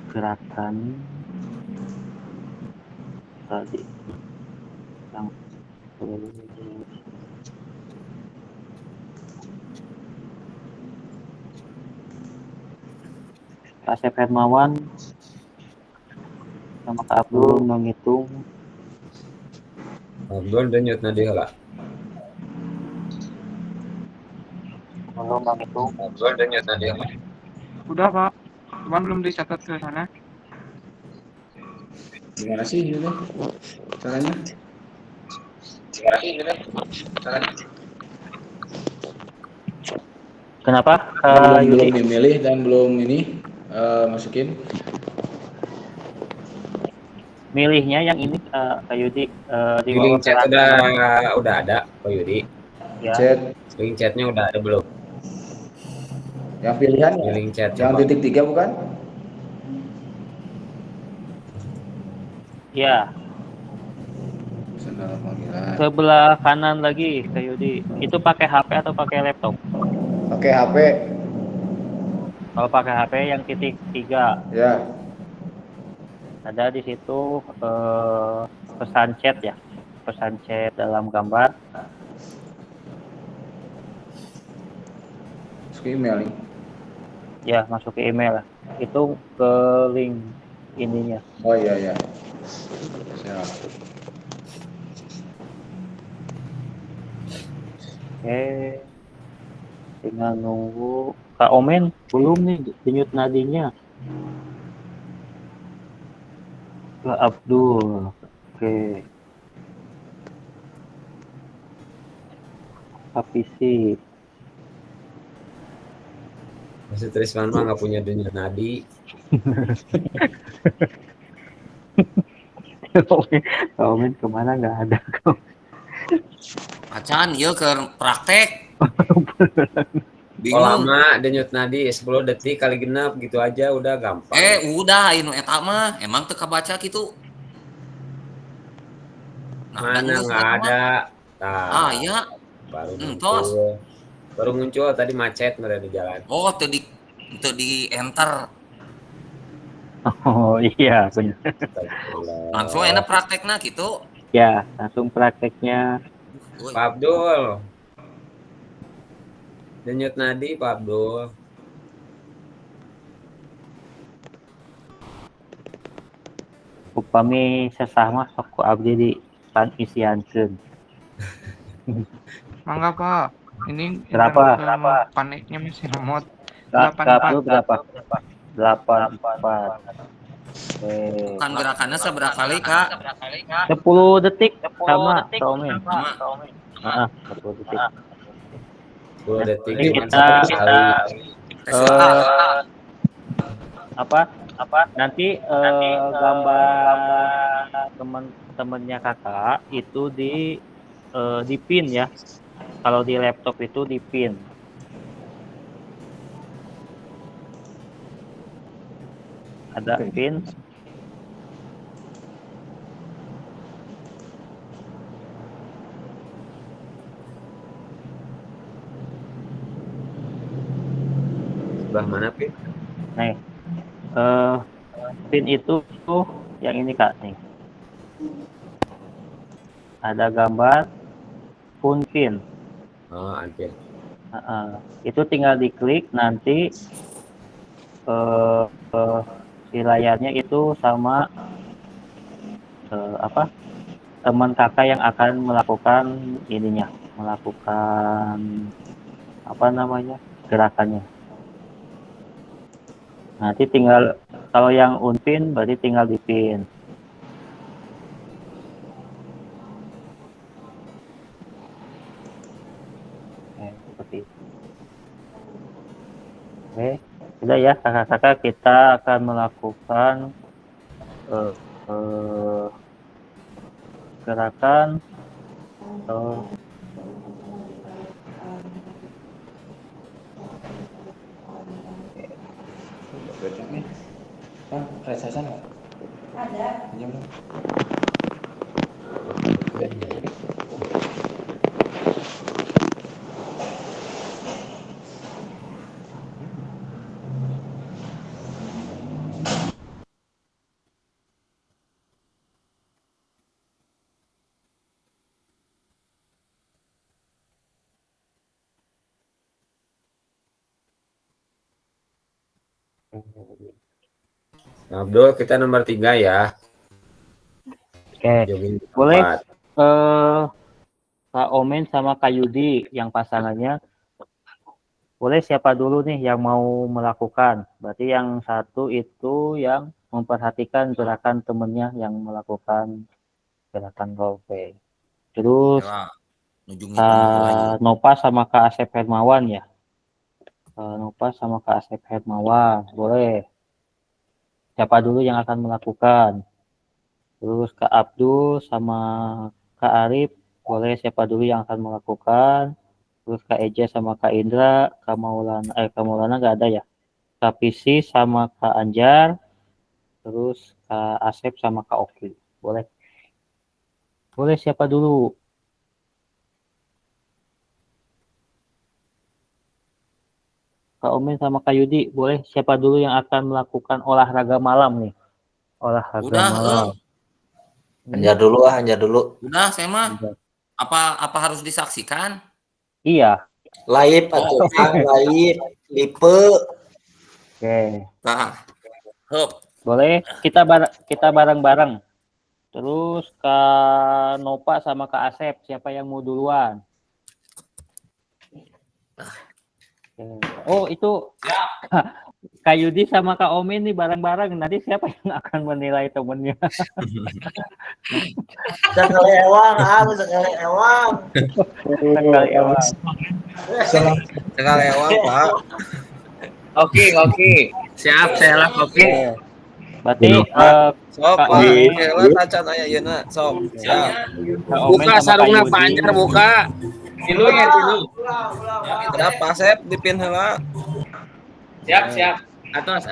gerakan tadi yang Kak Asep Hermawan sama Kak Abdul menghitung. Pak Abdul denyutna di heula. Belum menghitung. Pak Abdul denyutna di heula. Udah Pak, cuman belum dicatat ke sana. Gimana sih ini? Caranya? Kenapa belum Yudi? dimilih dan belum ini masukin. Milihnya yang ini Kak Yudi di Di bawah link chat kelas. udah ada, Pak Yudi. Ya. Chat Link chatnya udah ada belum? yang pilihan Di ya? link chat Yang coba. titik 3 bukan? Ya, Sendal panggilan. sebelah kanan lagi Kak Yudi. Itu pakai HP atau pakai laptop? Oke, HP. Kalau pakai HP yang titik 3. Ya. Ada di situ pesan chat ya, pesan chat dalam gambar. Masuk ke email nih. Ya, masuk ke email lah. Itu ke link ininya. Oh iya iya. Siap. Oke, tinggal nunggu Kak Omen belum nih denyut nadinya. Ke Abdul. Oke. Kapisi. Maksud Trisman mah nggak punya denyut nadi. Kak Omen kemana nggak ada. Acan ieu keur praktek. Oh Bingung. lama denyut nadi 10 detik kali genap gitu aja udah gampang. Udah anu eta mah emang teu kabaca gitu. Nah, Mana geus nggak eta mah. ada. Nah, Ya. baru Entos. muncul. Baru muncul tadi macet mereka di jalan. Oh, teu di enter. Oh iya benar. Astagfirullah. Langsung enak praktekna gitu. Ya, langsung prakteknya. Uy. Pak Abdul. Denyut nadi Pak Abdul. Upami sesama sok ku abdi di pan isiankeun. Mangga Pak. Ini Berapa? internet paniknya masih lemot. Kak 84. Abdul berapa? 84. Kan gerakannya seberapa kali, Kak? 10 detik sama Kak Omen. Sama. Heeh, 10 detik. 10 detik Ini cuma kita satu kali. apa? Nanti gambar teman-temannya kakak itu di pin ya. Kalau di laptop itu di pin. Ada pin. Sebelah mana Pin? Nih, pin itu tuh yang ini Kak nih. Ada gambar phone pin. Oh, Anpin. Itu tinggal diklik nanti si layarnya itu sama teman kakak yang akan melakukan gerakannya. Nanti tinggal kalau yang unpin berarti tinggal dipin. Seperti itu. Oke, sudah ya kakak-kakak, kita akan melakukan gerakan Nih. Resasan nggak? Ada. Pinjam dong. Nah, Abdul, kita nomor 3 ya. Oke, Jogging boleh 4. Kak Omen sama Kak Yudi yang pasangannya. Boleh siapa dulu nih yang mau melakukan? Berarti yang satu itu yang memperhatikan gerakan temennya yang melakukan gerakan roleplay. Terus Kak Nopa sama Kak Asep Hermawan ya. Nopa sama Kak Asep Hermawan, boleh. Siapa dulu yang akan melakukan? Terus Kak Abdul sama Kak Arif, boleh siapa dulu yang akan melakukan? Terus Kak Eja sama Kak Indra, Kak Maulana nggak ada ya. Kak Pisi sama Kak Anjar, terus Kak Asep sama Kak Oki, boleh. Boleh siapa dulu? Kak Omen sama Kak Yudi, boleh siapa dulu yang akan melakukan olahraga malam nih? olahraga Udah, malam. Anjar dulu ah, anjar dulu. Udah saya mah. Apa harus disaksikan? Iya. Live atuh, Kang, live. Lipe. Oke. Nah, hup. Boleh kita bareng-bareng. Terus Kak Nova sama Kak Asep, siapa yang mau duluan? Oh, itu Kak Yudi sama Kak Omin nih bareng-bareng. Nanti siapa yang akan menilai temennya? Sekali ewang, sekali ewang. Sekali ewang. Sekali ewang, Pak. Oke. Siap, saya lah oke. Berarti Sok, Kak Pak. Omin, Heula tacan aya ieu sok. Siap. Kak Omin Buka sama Kak sarungna Yudi. Pak Anjar buka. Tilu ya tilu. Berapa Sep dipin heula? Siap. Atas.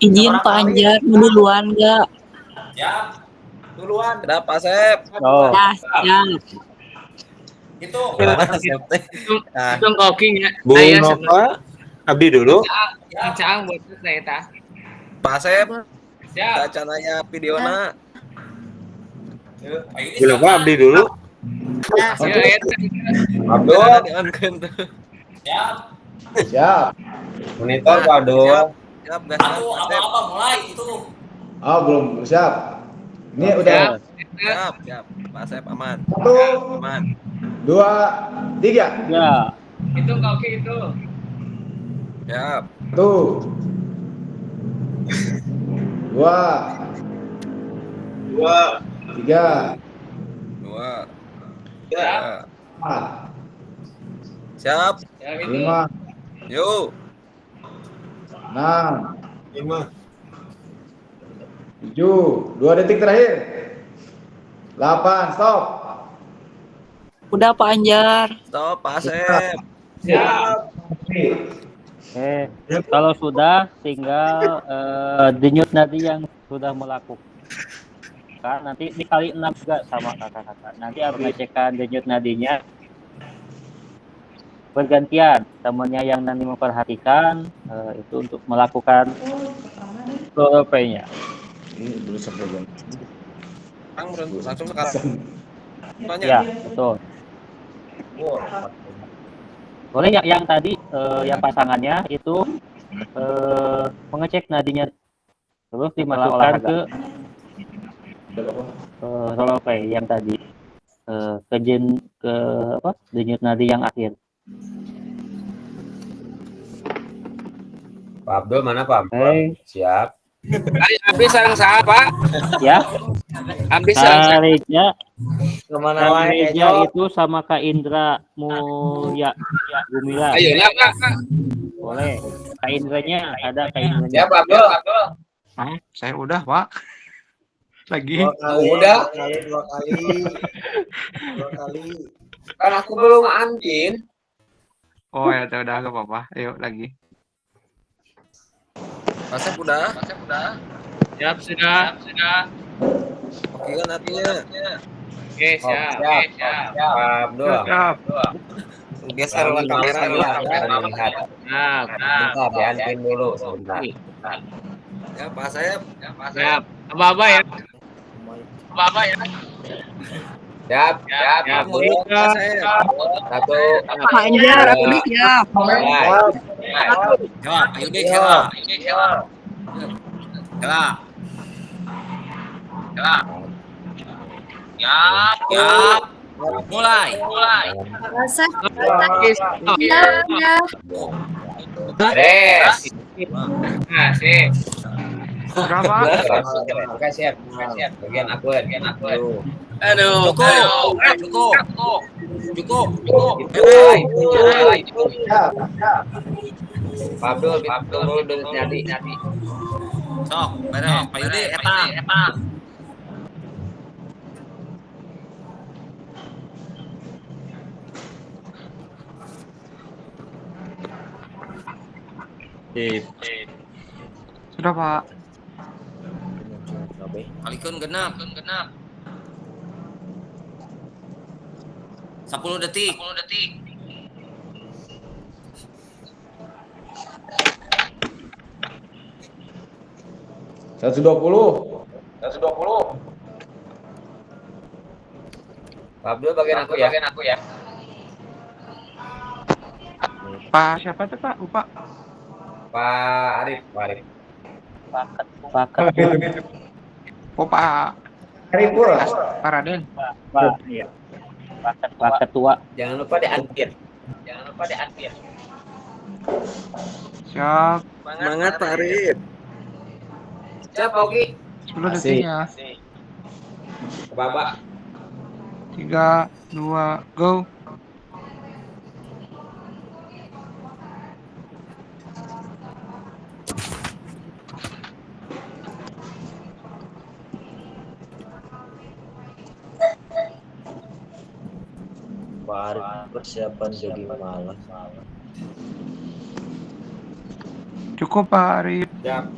Izin Pak Anjar duluan nggak? Duluan. Berapa Sep? Oh, Nah, siap. Itu. Nah, Itu koking ya. Bu Nova, abdi dulu. Caang buat saya ta. Pak Sep, Siap. tacan aya videona. Bu Nova, abdi dulu. Abdul dionkeun tuh. Siap. Monitor Pak Abdul. Siap, gas. Aduh, apa mulai itu. Oh, belum siap. Ini udah. Siap. Pak Sep aman. 1, Aman. 2, 3. ya. Itu koking itu. Siap. 1, 2, 3, 2. Siap. 4, Siap. 5, Yuk. 6, 7, 2 detik terakhir. 8, stop. Udah Pak Anjar. Stop, Pak Sep. Siap. Kalau sudah tinggal denyut nadi yang sudah melakukan. Nanti dikali 6 juga sama kakak-kakak. Nanti harus ngecekkan denyut nadinya. Bergantian, temannya yang nanti memperhatikan itu untuk melakukan surveinya. Ini dulu sampai jam. Langsung sekarang. Ya, betul. Boleh yang tadi yang pasangannya itu mengecek nadinya terus dimasukkan ke survei yang tadi ke denyut nadi yang akhir. Pak Abdul mana Pak Abdul? Oke. Siap. Abdi sareng saha Pak? Ya. Abdi sareng Reja, Kemana wae Reja itu sama Kak Indra Gumila. Ayo ya Pak. Boleh. Kak Indranya ada Kak Indranya. Siap Pak Abdul. Saya udah, Pak. Lagi. Udah. 2 kali. Kan aku belum anjin. Oh ya, udah gak apa-apa. Ayo lagi. Pak Sep udah. Siap sudah. Oke kan artinya. Oke, siap. Pak Abdul. Siap. Geser ulang kamera dulu. Lihat. Nah, bentar diantin dulu sebentar. Ya, Pak Sep. Siap. Apa-apa ya? Siap. Mundur, Pak Sep. Satu. Pak Anjar, aku udah siap. Coba, ayo deh, Kela. Siap. Mulai. Beres. Nah, sip. Udah, Pak. Oke, siap. Bagian aku. Aduh, cukup. Pak Abdul, tunggu dulu nyadi. Sok, beres. Pak Yudi, etang. Sudah, Pak. Kalikeun genap. 10 detik. 120. Pak Abdul bagian aku ya. Pak siapa tuh Pak? Lupa. Pak Arif. Paket Oh Pak Ripur. Pak Raden. iya. Paket tua. Jangan lupa diadmin. Siap. Semangat Pak Arif. Siap, Oki. 10 detik ya. Bapak. 3, 2, go. Pak Arif persiapan jogging malam. Cukup Pak Arif. Siap.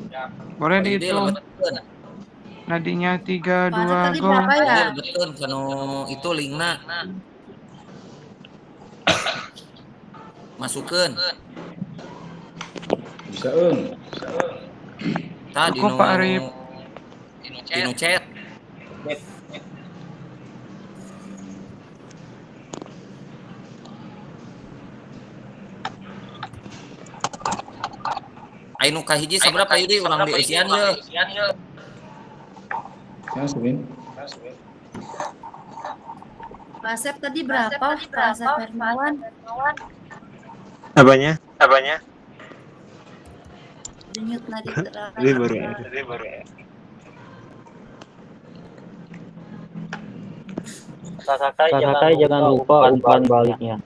Boleh dihitung. Nadinya 3, 2, go. Ya? Betul, kanu itu linkna. Masukeun. Bisa Tadi Cukup Pak Arif. Dino chat. Ainu kahiji sabaraha Yudi urang di Asian ye. Ya, Sumin. Pak Asep tadi berapa? Pak Asep Hermawan. Apanya? Denyut nadi terakhir. Ini baru. Kakak jangan lupa umpan baliknya.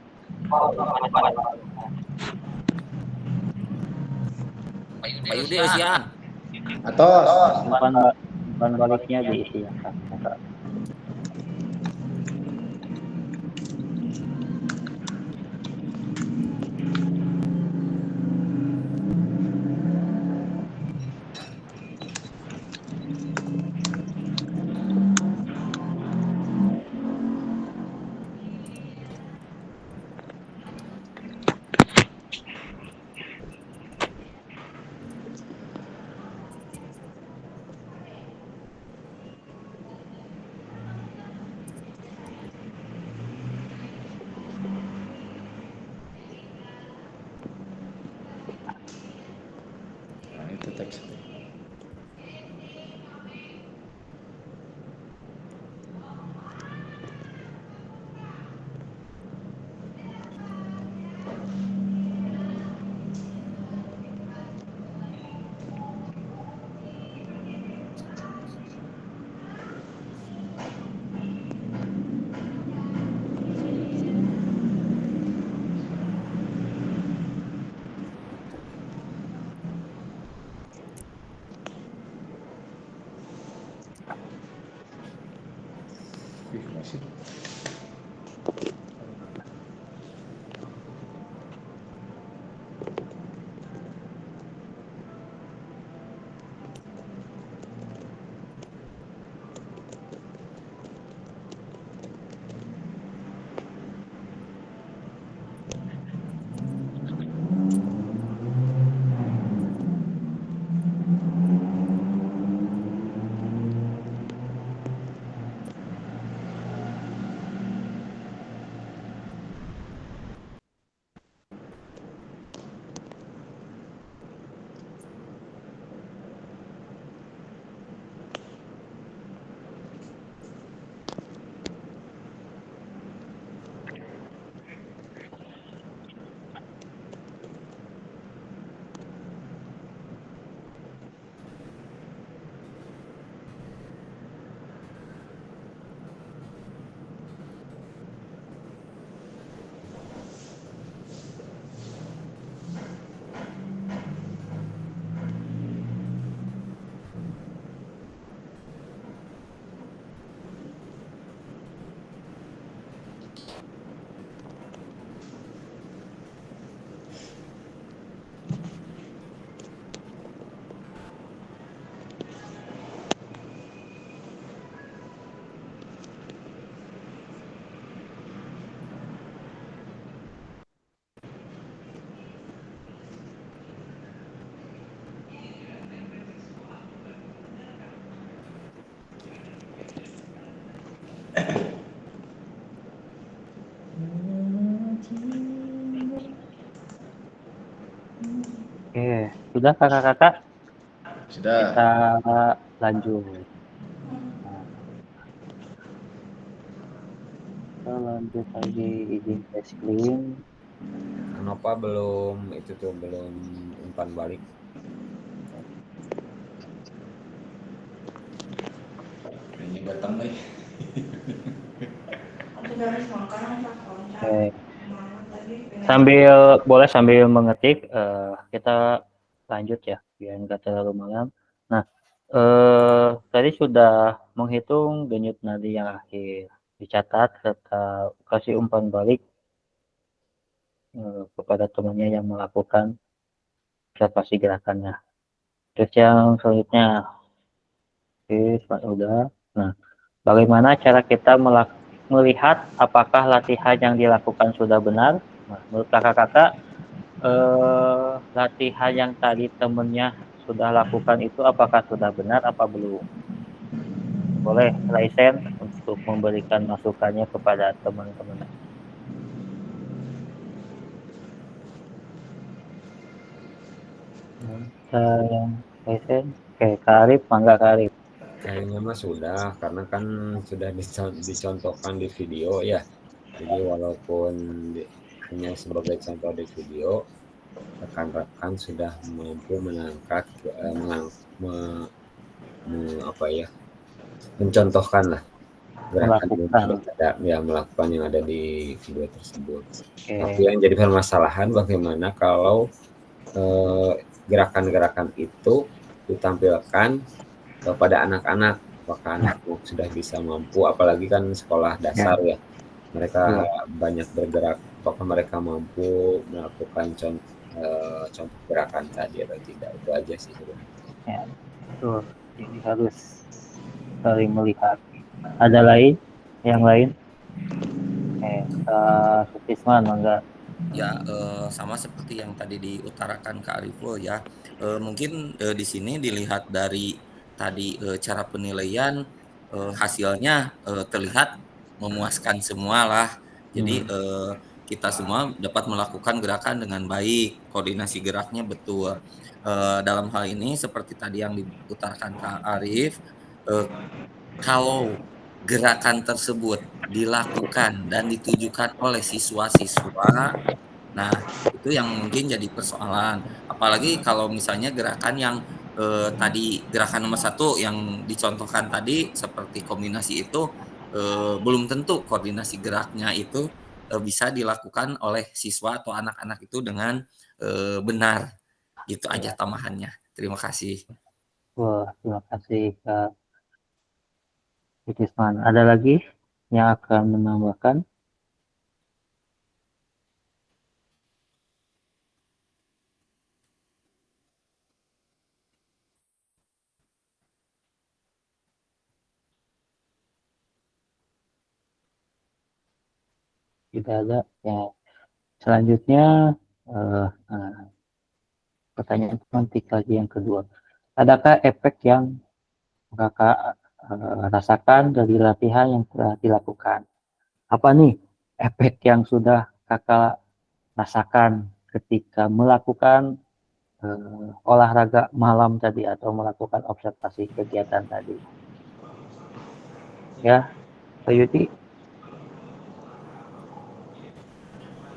Pak Yudi Asian. Atos. Umpan baliknya diisi ya. Kakak. Oke, sudah kakak-kakak? Sudah. Kita lanjut. Nah, kita lanjut lagi izin tes screen. Kenapa belum itu tuh belum umpan balik? Kayaknya datang deh. Oke. Sambil mengetik, kita lanjut ya, biar nggak terlalu malam. Nah, tadi sudah menghitung denyut nadi yang akhir, dicatat serta kasih umpan balik kepada temannya yang melakukan observasi gerakannya. Terus yang selanjutnya, oke, udah. Nah, bagaimana cara kita melihat apakah latihan yang dilakukan sudah benar? Nah, menurut kakak-kakak, latihan yang tadi temennya sudah lakukan itu apakah sudah benar apa belum? Boleh Raisen untuk memberikan masukannya kepada teman-teman. Raisen, oke, Kak Arif, mangga Kak Arif. Kayaknya mah sudah, karena kan sudah dicontohkan di video ya. Jadi walaupun hanya sebagai contoh di video, rekan-rekan sudah mampu menangkap mencontohkan lah melakukan yang ada di video tersebut. Tapi yang jadi permasalahan bagaimana kalau gerakan-gerakan itu ditampilkan kepada anak-anak, apakah anak sudah bisa mampu, apalagi kan sekolah dasar ya, mereka banyak bergerak, apakah mereka mampu melakukan contoh gerakan tadi atau tidak, itu aja sih sebenarnya. Ya, betul. Jadi harus saling melihat. Ada yang lain? Sutisman, mangga. Ya, sama seperti yang tadi diutarakan Kak Ariful ya. Mungkin di sini dilihat dari tadi cara penilaian, hasilnya terlihat memuaskan semua lah. Jadi kita semua dapat melakukan gerakan dengan baik, koordinasi geraknya betul. Dalam hal ini seperti tadi yang diutarakan Kak Arif, kalau gerakan tersebut dilakukan dan ditujukan oleh siswa-siswa, nah itu yang mungkin jadi persoalan. Apalagi kalau misalnya gerakan yang tadi gerakan nomor 1 yang dicontohkan tadi seperti kombinasi itu, belum tentu koordinasi geraknya itu bisa dilakukan oleh siswa atau anak-anak itu dengan benar. Gitu aja tambahannya. Terima kasih. Wah, terima kasih Kak Sutisman. Ada lagi yang akan menambahkan? Tidak ada ya. Selanjutnya pertanyaan pemantik lagi yang kedua. Adakah efek yang kakak rasakan dari latihan yang telah dilakukan? Apa nih efek yang sudah kakak rasakan ketika melakukan olahraga malam tadi atau melakukan observasi kegiatan tadi? Ya, Pak Yuti.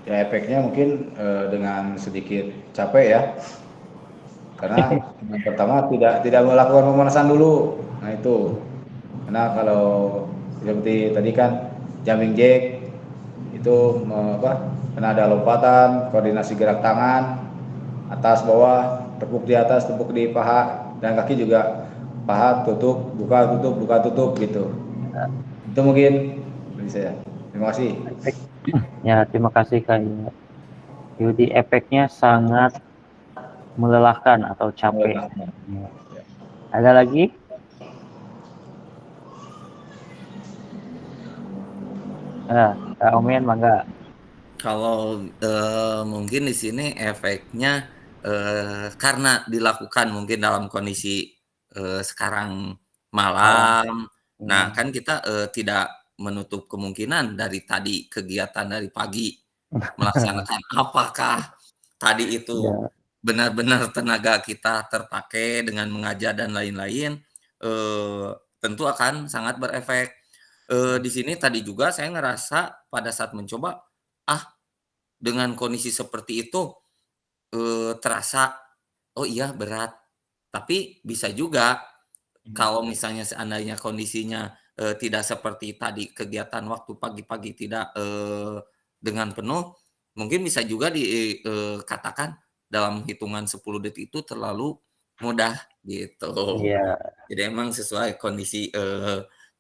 Ya efeknya mungkin dengan sedikit capek ya, karena yang pertama tidak melakukan pemanasan dulu. Nah itu, karena kalau seperti tadi kan jumping jack itu karena ada lompatan, koordinasi gerak tangan, atas bawah, tepuk di atas, tepuk di paha, dan kaki juga paha tutup buka tutup gitu. Itu mungkin dari saya. Terima kasih. Ya, terima kasih Kak Yudi. Efeknya sangat melelahkan atau capek. Ada lagi? Kak Omen, mangga. Kalau mungkin di sini efeknya karena dilakukan mungkin dalam kondisi sekarang malam. Nah, kan kita tidak menutup kemungkinan dari tadi kegiatan dari pagi melaksanakan apakah tadi itu benar-benar tenaga kita terpakai dengan mengajar dan lain-lain, tentu akan sangat berefek. Di sini tadi juga saya ngerasa pada saat mencoba, dengan kondisi seperti itu, terasa, oh iya berat. Tapi bisa juga kalau misalnya seandainya kondisinya, tidak seperti tadi kegiatan waktu pagi-pagi tidak, dengan penuh, mungkin bisa juga katakan dalam hitungan 10 detik itu terlalu mudah gitu. Iya. Jadi emang sesuai kondisi,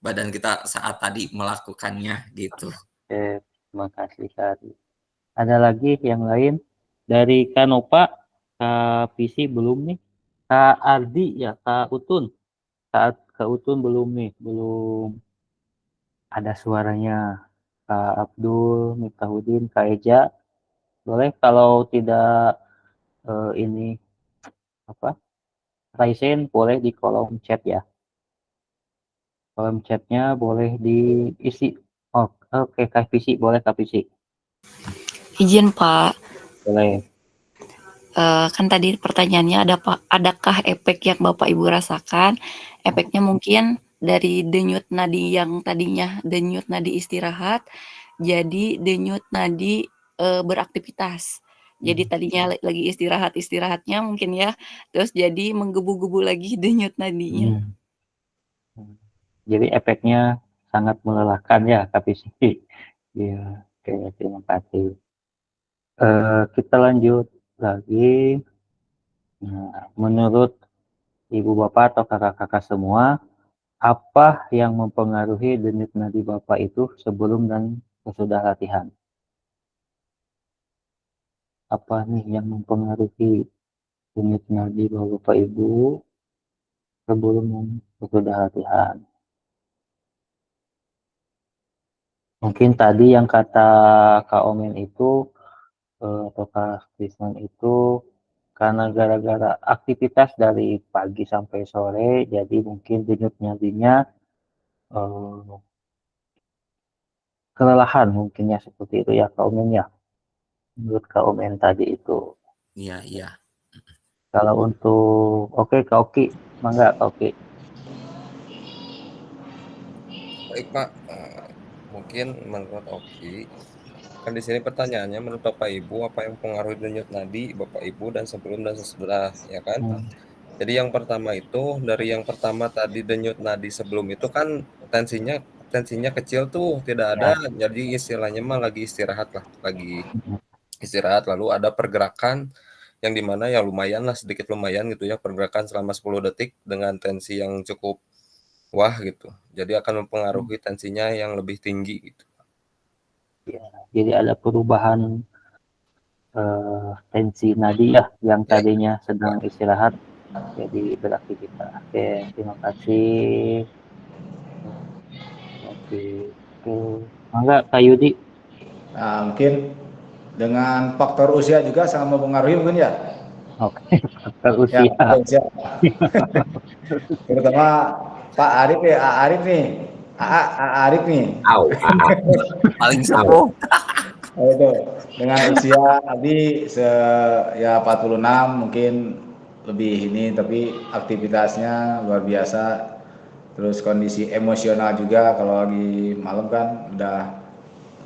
badan kita saat tadi melakukannya gitu. Oke, terima kasih Kak Ardi. Ada lagi yang lain? Dari Kak Nova, Kak Visi belum nih. Kak Ardi ya, Kak Utun. Kak Utun belum nih, belum ada suaranya. Kak Abdul, Miftahudin, Kak Eja. Boleh kalau tidak ini apa? Raisen boleh di kolom chat ya. Kolom chatnya boleh diisi. Oh, oke Kak Visi, boleh Kak Visi. Izin Pak, Boleh. kan tadi pertanyaannya adakah efek yang Bapak Ibu rasakan? Efeknya mungkin dari denyut nadi yang tadinya denyut nadi istirahat, jadi denyut nadi beraktivitas. Jadi tadinya lagi istirahatnya mungkin ya, terus jadi menggebu-gebu lagi denyut nadinya. Jadi efeknya sangat melelahkan ya Kak Visi. Iya, oke, terima kasih. Kita lanjut lagi. Nah, menurut Ibu Bapak atau kakak-kakak semua, apa yang mempengaruhi denyut nadi Bapak itu sebelum dan sesudah latihan? Apa nih yang mempengaruhi denyut nadi Bapak Ibu sebelum dan sesudah latihan? Mungkin tadi yang kata Kak Omen itu atau Kak Krisman itu karena gara-gara aktivitas dari pagi sampai sore, jadi mungkin denyut nadinya kelelahan mungkin ya, seperti itu ya Kak Omen ya. Menurut Kak Omen tadi itu. Iya. Kalau untuk Kak Oki, mangga Kak Oki. Baik Pak, mungkin menurut Oki, kan di sini pertanyaannya menurut Bapak Ibu apa yang mempengaruhi denyut nadi Bapak Ibu dan sebelum dan sesudah, ya kan? Jadi yang pertama itu dari yang pertama tadi denyut nadi sebelum itu kan tensinya kecil tuh, tidak ada, jadi istilahnya mah lagi istirahat lah, lagi istirahat, lalu ada pergerakan yang dimana ya lumayan lah, sedikit lumayan gitu ya, pergerakan selama 10 detik dengan tensi yang cukup wah gitu, jadi akan mempengaruhi tensinya yang lebih tinggi gitu. Ya, jadi ada perubahan tensi nadi ya, yang tadinya sedang istirahat jadi beraktivitas. Oke, terima kasih. Oke. Mangga Kak Yudi. Nah, mungkin dengan faktor usia juga sangat mempengaruhi mungkin ya. Oke, faktor usia. Ya, faktor usia. Terutama Pak Arif ya, Arif nih. Arif nih. Paling sepuh. Itu dengan usia tadi ya 46 mungkin lebih ini, tapi aktivitasnya luar biasa. Terus kondisi emosional juga, kalau lagi malam kan udah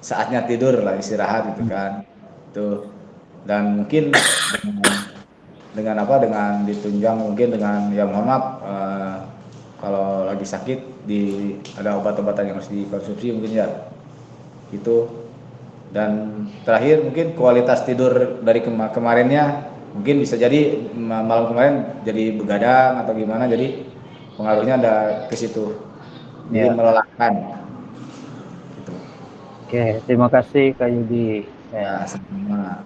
saatnya tidur lah, istirahat gitu kan. Itu dan mungkin dengan ditunjang mungkin dengan ya mohon maaf, kalau lagi sakit ada obat-obatan yang harus dikonsumsi mungkin ya itu. Dan terakhir mungkin kualitas tidur dari kemarinnya mungkin bisa jadi malam kemarin jadi begadang atau gimana, jadi pengaruhnya ada ke situ, jadi melelahkan gitu. Oke, terima kasih Kak Yudi. Ya, sama.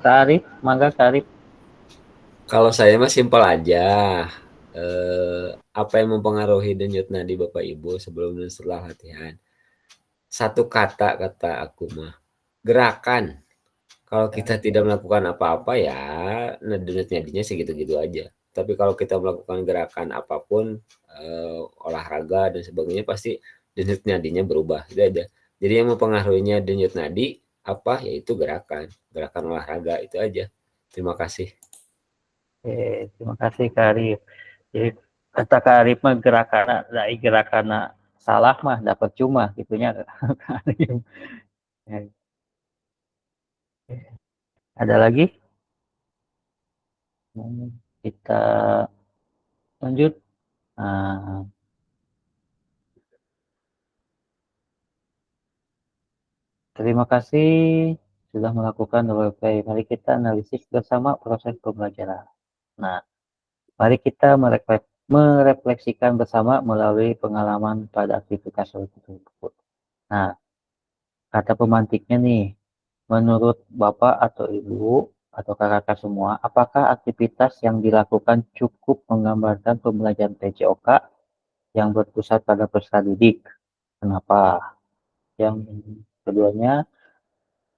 Kak Arif, mangga Kak Arif. Kalau saya mah simpel aja. Apa yang mempengaruhi denyut nadi Bapak Ibu sebelum dan setelah latihan? Satu kata aku mah, gerakan. Kalau kita tidak melakukan apa-apa ya denyut nadinya segitu-gitu aja. Tapi kalau kita melakukan gerakan apapun, olahraga dan sebagainya, pasti denyut nadinya berubah. Itu aja. Jadi yang mempengaruhinya denyut nadi apa? Yaitu gerakan olahraga itu aja. Terima kasih. Terima kasih Kak Arif. Jadi kata Kak Arif mah gerakan salah mah dapat cuma gitunya Kak Arif. Ada lagi? Kita lanjut. Nah, terima kasih sudah melakukan role play. Mari kita analisis bersama proses pembelajaran. Nah, mari kita merefleksikan bersama melalui pengalaman pada aktivitas tersebut. Nah, kata pemantiknya nih, menurut Bapak atau Ibu atau kakak-kakak semua, apakah aktivitas yang dilakukan cukup menggambarkan pembelajaran PJOK yang berpusat pada peserta didik? Kenapa? Yang keduanya,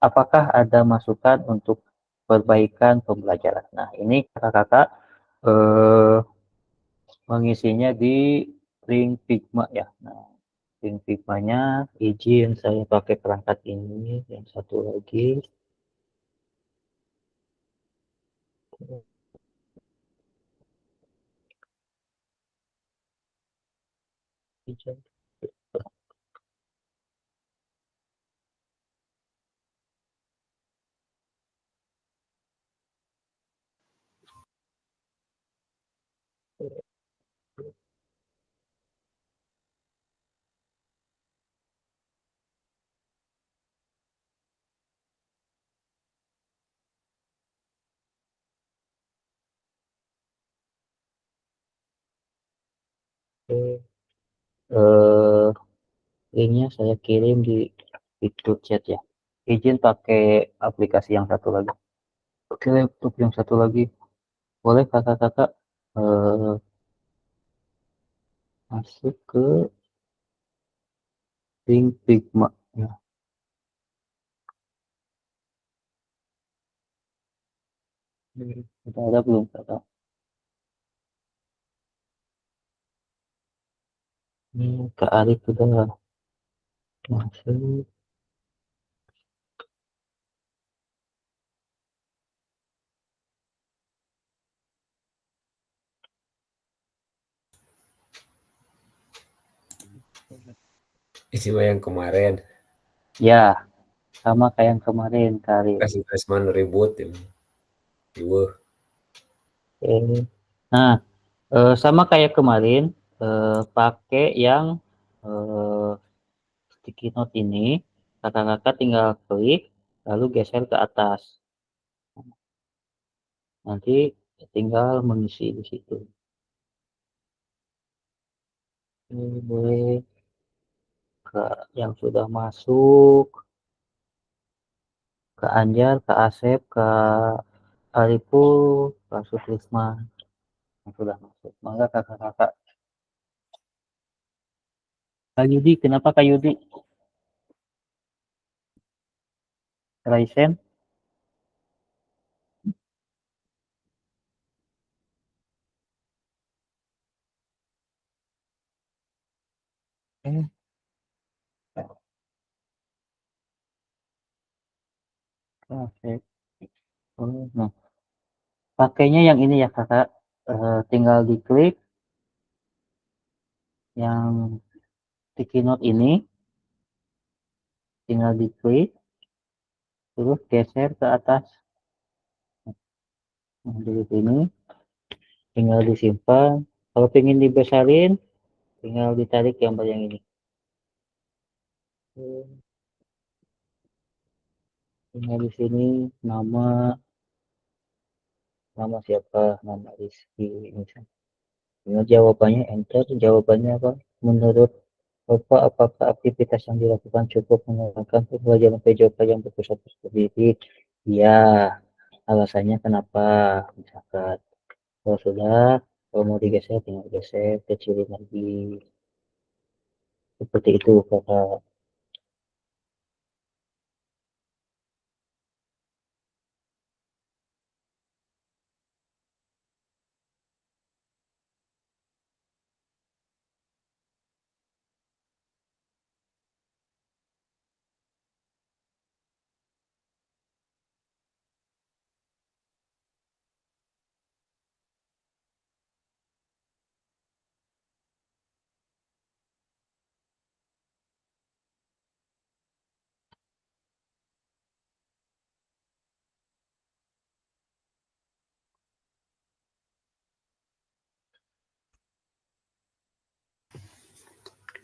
apakah ada masukan untuk perbaikan pembelajaran? Nah, ini kakak-kakak mengisinya di link Figma ya. Nah, link Figma-nya izin saya pakai perangkat ini. Yang satu lagi. Izin. Eh, linknya saya kirim di fitur chat ya. Izin pakai aplikasi yang satu lagi. Oke, laptop yang satu lagi. Boleh kakak-kakak masuk ke link Figma ya. Sudah ada belum kakak? Ini Kak Arif sudah masuk. Isi yang kemarin. Ya, sama kayak yang kemarin Kak Arif. Kasih Tasman ribut ya. Nah, sama kayak kemarin, pakai yang sticky note ini, kakak-kakak tinggal klik, lalu geser ke atas. Nanti tinggal mengisi di situ. Ini boleh ke yang sudah masuk, ke Anjar, ke Asep, ke Ariful, ke Sukrisma yang sudah masuk. Maka kakak-kakak. Kak Yudi, kenapa Kak Yudi? Raisen? Oke. Nah, pakainya yang ini ya kakak. Tinggal diklik yang sticky note ini, tinggal diklik, terus geser ke atas. Nah, di sini tinggal disimpan. Kalau ingin dibesarin, tinggal ditarik gambar yang ini. Tinggal di sini nama siapa, nama Rizky misalnya. Tinggal jawabannya enter, jawabannya apa? Menurut Bapak, apakah aktivitas yang dilakukan cukup menggunakan pembelajaran PJOK yang berpusat seperti ini? Ya, alasannya kenapa? Misalkan, kalau sudah, kalau mau digeser, tinggal geser, kecilin lagi. Seperti itu, kakak.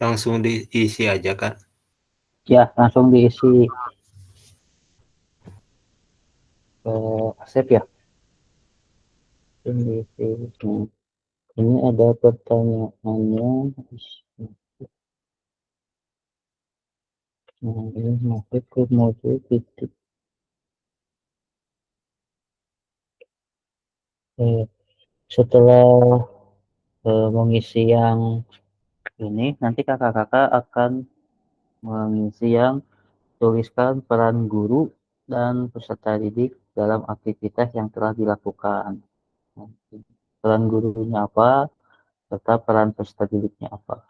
langsung diisi aja kan? Ya, langsung diisi Asep ya. Ini ada pertanyaannya. Nah, ini masuk ke modul titik. Setelah mengisi yang ini, nanti kakak-kakak akan mengisi yang tuliskan peran guru dan peserta didik dalam aktivitas yang telah dilakukan. Peran gurunya apa, serta peran peserta didiknya apa.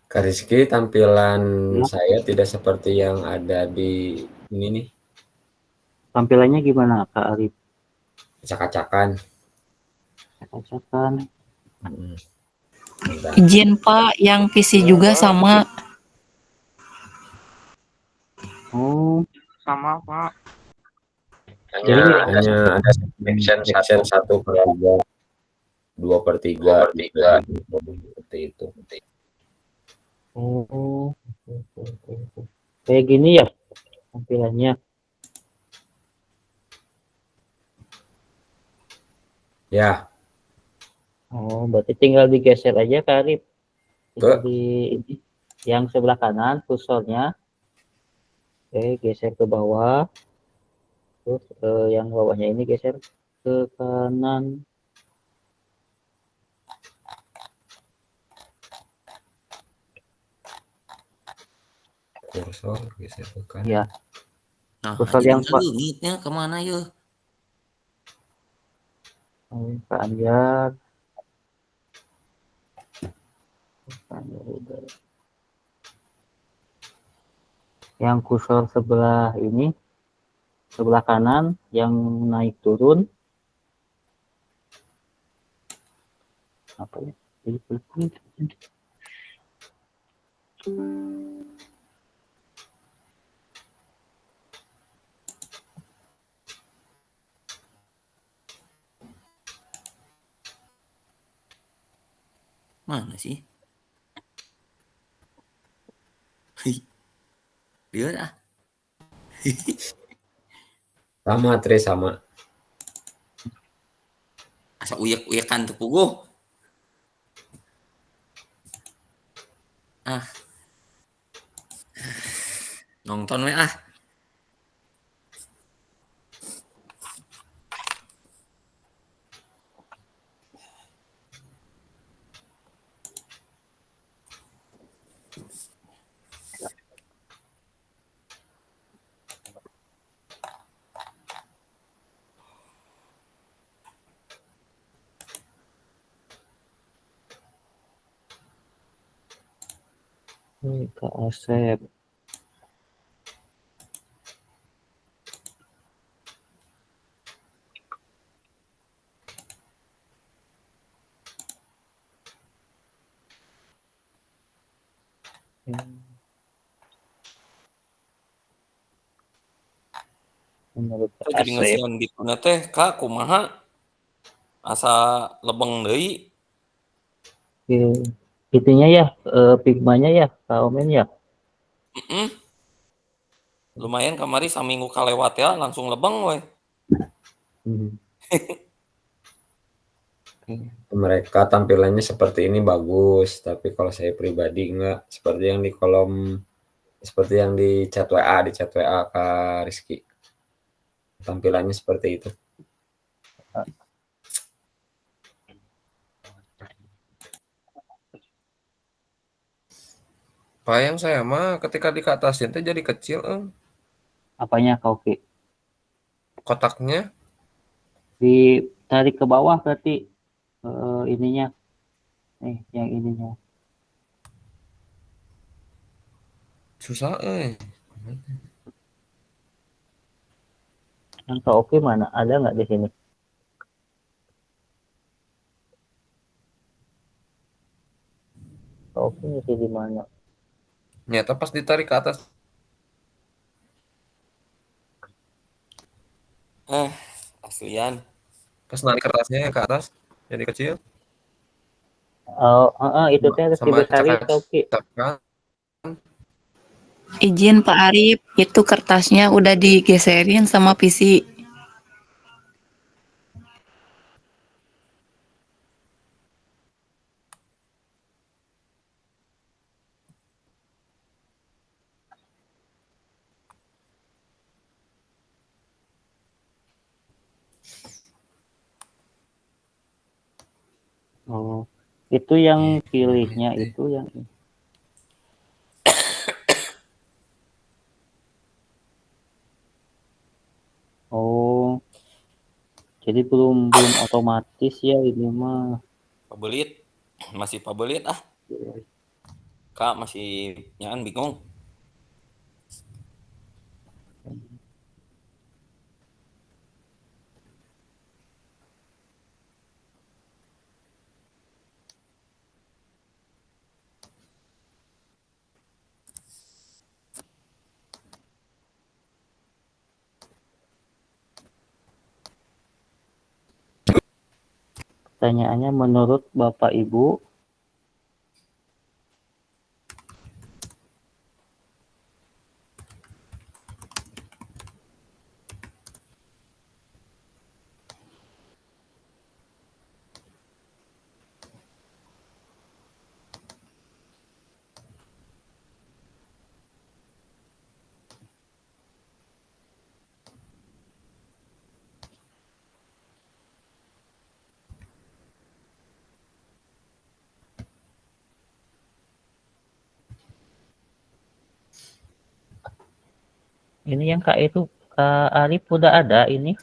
Kak Rizky, tampilan Ya. saya tidak seperti yang ada di ini nih. Tampilannya gimana Kak Arif? Acak-acakan. Acak-acakan. Izin Pak, yang PC juga sama. Oh, Sama Pak. Hanya ada section 1/3, 2/3, seperti itu. oh, kayak gini ya tampilannya. Ya, Oh, berarti tinggal digeser aja Kak Arif. Tinggal Ke? di ini, yang sebelah kanan kursornya. Oke, geser ke bawah. Terus yang bawahnya ini geser ke kanan. kursor geser ke kanan. Ya. Nah, Kursor jadi yang leungitnya kemana ya? Pak Anjar. Yang kursor sebelah ini, sebelah kanan, yang naik turun. Apa ya? Mana sih? Dia ah. Sama, Tri, sama. Asa uyak-uyakan tuh puguh. Ah. Nonton we ah. Kak Asep. Menurut Kita jadi Asep. ngesian gitu na teh Kak kumaha? Asa lebeng deui. Itunya ya, Figma-nya ya, Kak Omen ya. Lumayan kamari saminggu kalewat ya langsung lebeng we. Mereka tampilannya seperti ini bagus, tapi kalau saya pribadi enggak seperti yang di kolom, seperti yang di chat WA Kak Rizky. Tampilannya seperti itu. Pak yang saya mah ketika dikatasin teh jadi kecil, Apanya Kak Oki? kotaknya. Ditarik ke bawah berarti ininya. Yang ininya. Susah, Yang Kak Oki mana? Ada nggak di sini? Kak Oki ngisi di mana? Nyata pas ditarik ke atas, Aslian. pas narik kertasnya ke atas jadi kecil. Itu teh harus Sama dibesarin Kak Oki. cakakan. Izin Pak Arif, itu kertasnya udah digeserin sama PC. Oh, itu yang pilihnya itu yang Oh, jadi belum otomatis ya ini mah. Pabelit. Masih pabelit Kak masih nyaan bingung. Pertanyaannya menurut Bapak Ibu, ini yang Kak itu Kak Arif udah ada ini.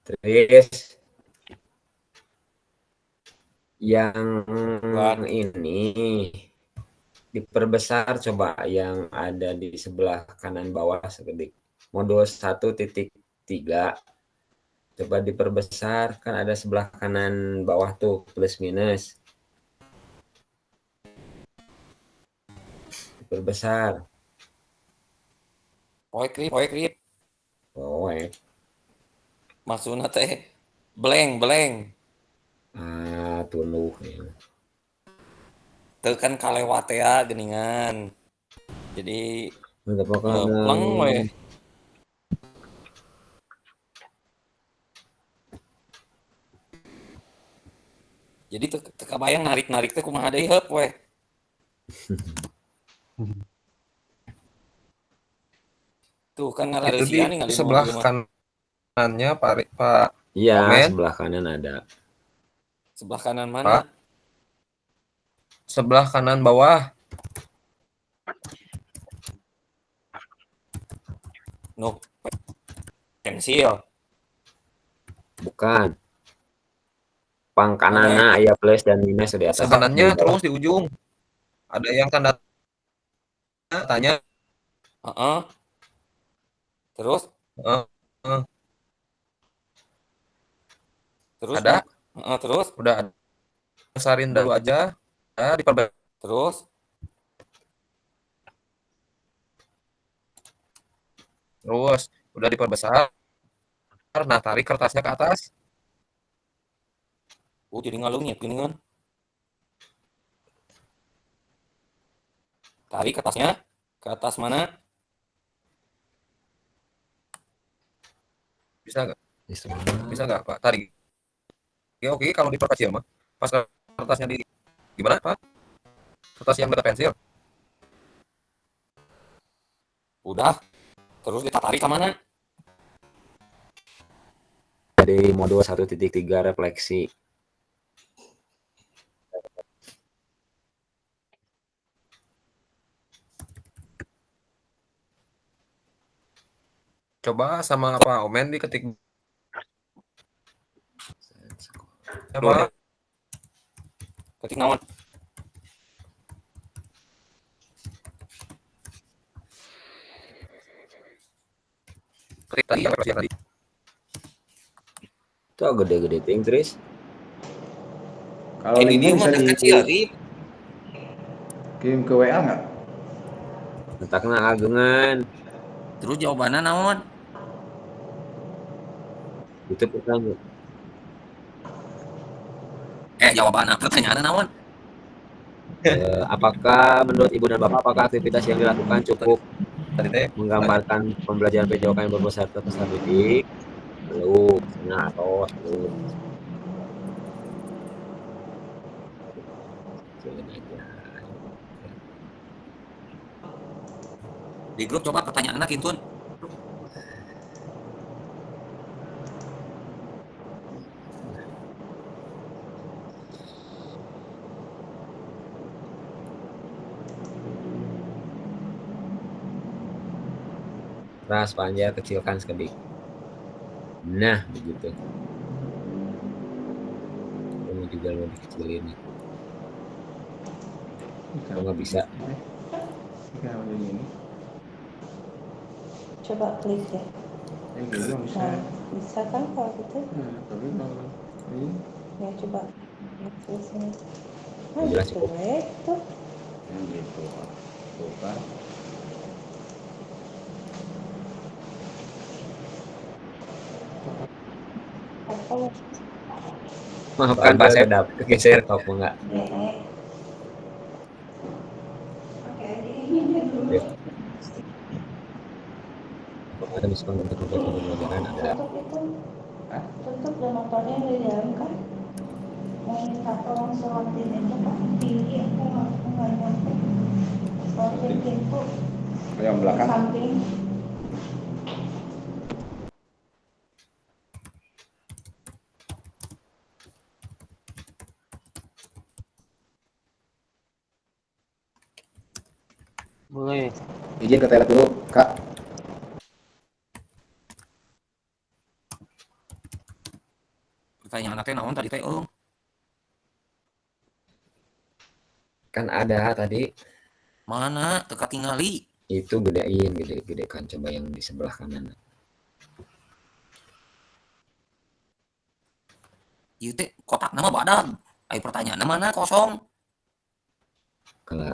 Terus yang ini diperbesar coba yang ada di sebelah kanan bawah sekedik. Modul 1.3 coba diperbesar, kan ada sebelah kanan bawah tuh plus minus. Diperbesar. Poek. Maksudnya teh blank. Tunuh ya. teu kan kalewat ya geningan. Jadi Apakah pulang we. Jadi teu kabayang narik-narik teh kumaha deui heup we. Tuh kan Itu ngareusi di ningali sebelah ieu mah. kanannya Pak Iya, Omen. sebelah kanan ada. Sebelah kanan mana? Pak. Sebelah kanan bawah. No, pensil. Bukan. Pang kanana aya plus dan minus di atas. Kanannya di bawah. terus di ujung. Ada yang tanda tanya. Heeh. Terus? Heeh. Terus? Ada? Heeh, terus? Udah ada. Besarin dulu aja. Nah, diperbesar. Terus? Terus udah diperbesar. Nah, tarik kertasnya ke atas. Oh, jadi ngalungit gini kan. Tarik kertasnya ke atas mana? Bisa nggak? Bisa nggak, Pak? Tarik. Ya oke, kalau diperkecil mah. Pas kertasnya di gimana, Pak? Kertas yang dekat pensil. Udah. Terus kita tarik ke mana? Dari modul 1.3 refleksi. Coba sama apa Omen diketik. Ya, Pak. Ketik naon? Ketik tadi yang refleksi tadi. Itu gede-gede ting Tris. Kalau linknya bisa kirim ke WA nggak? Letakna agengan. Terus jawabannya naon? Itu pertanyaan. Jawabannya pertanyaannya naon? Apakah menurut Ibu dan Bapak apakah aktivitas yang dilakukan cukup menggambarkan pembelajaran PJOK yang berpeserta peserta didik? Belum, nah atau belum. Di grup coba pertanyaannya gitu. Ras panjang kecilkan sekedik. Nah, begitu. Kamu juga mau dikecilin. Kalau nggak bisa. Coba klik ya. Nah, bisa kan kalau gitu? Ya coba klik sini. Nah, Jelas gitu tuh. Gitu, Pak. Tuh kan. Maafkan Pak saya kegeser kok enggak. Ada misalkan untuk kegiatan pembelajaran ada. Tutup dan motornya dari dalam kan? Mau minta tolong sorotin aja Pak. Tinggi aku nggak nyampe. Sorotin pintu. Yang belakang. Samping. Boleh. Izin ke toilet dulu, Kak. Pertanyaan teh naon tadi teh, Kan ada tadi. Mana? Teka tingali. Itu gedein, gede kan coba yang di sebelah kanan. Ieu teh kotak nama badag. Ayo pertanyaan mana kosong. Kalau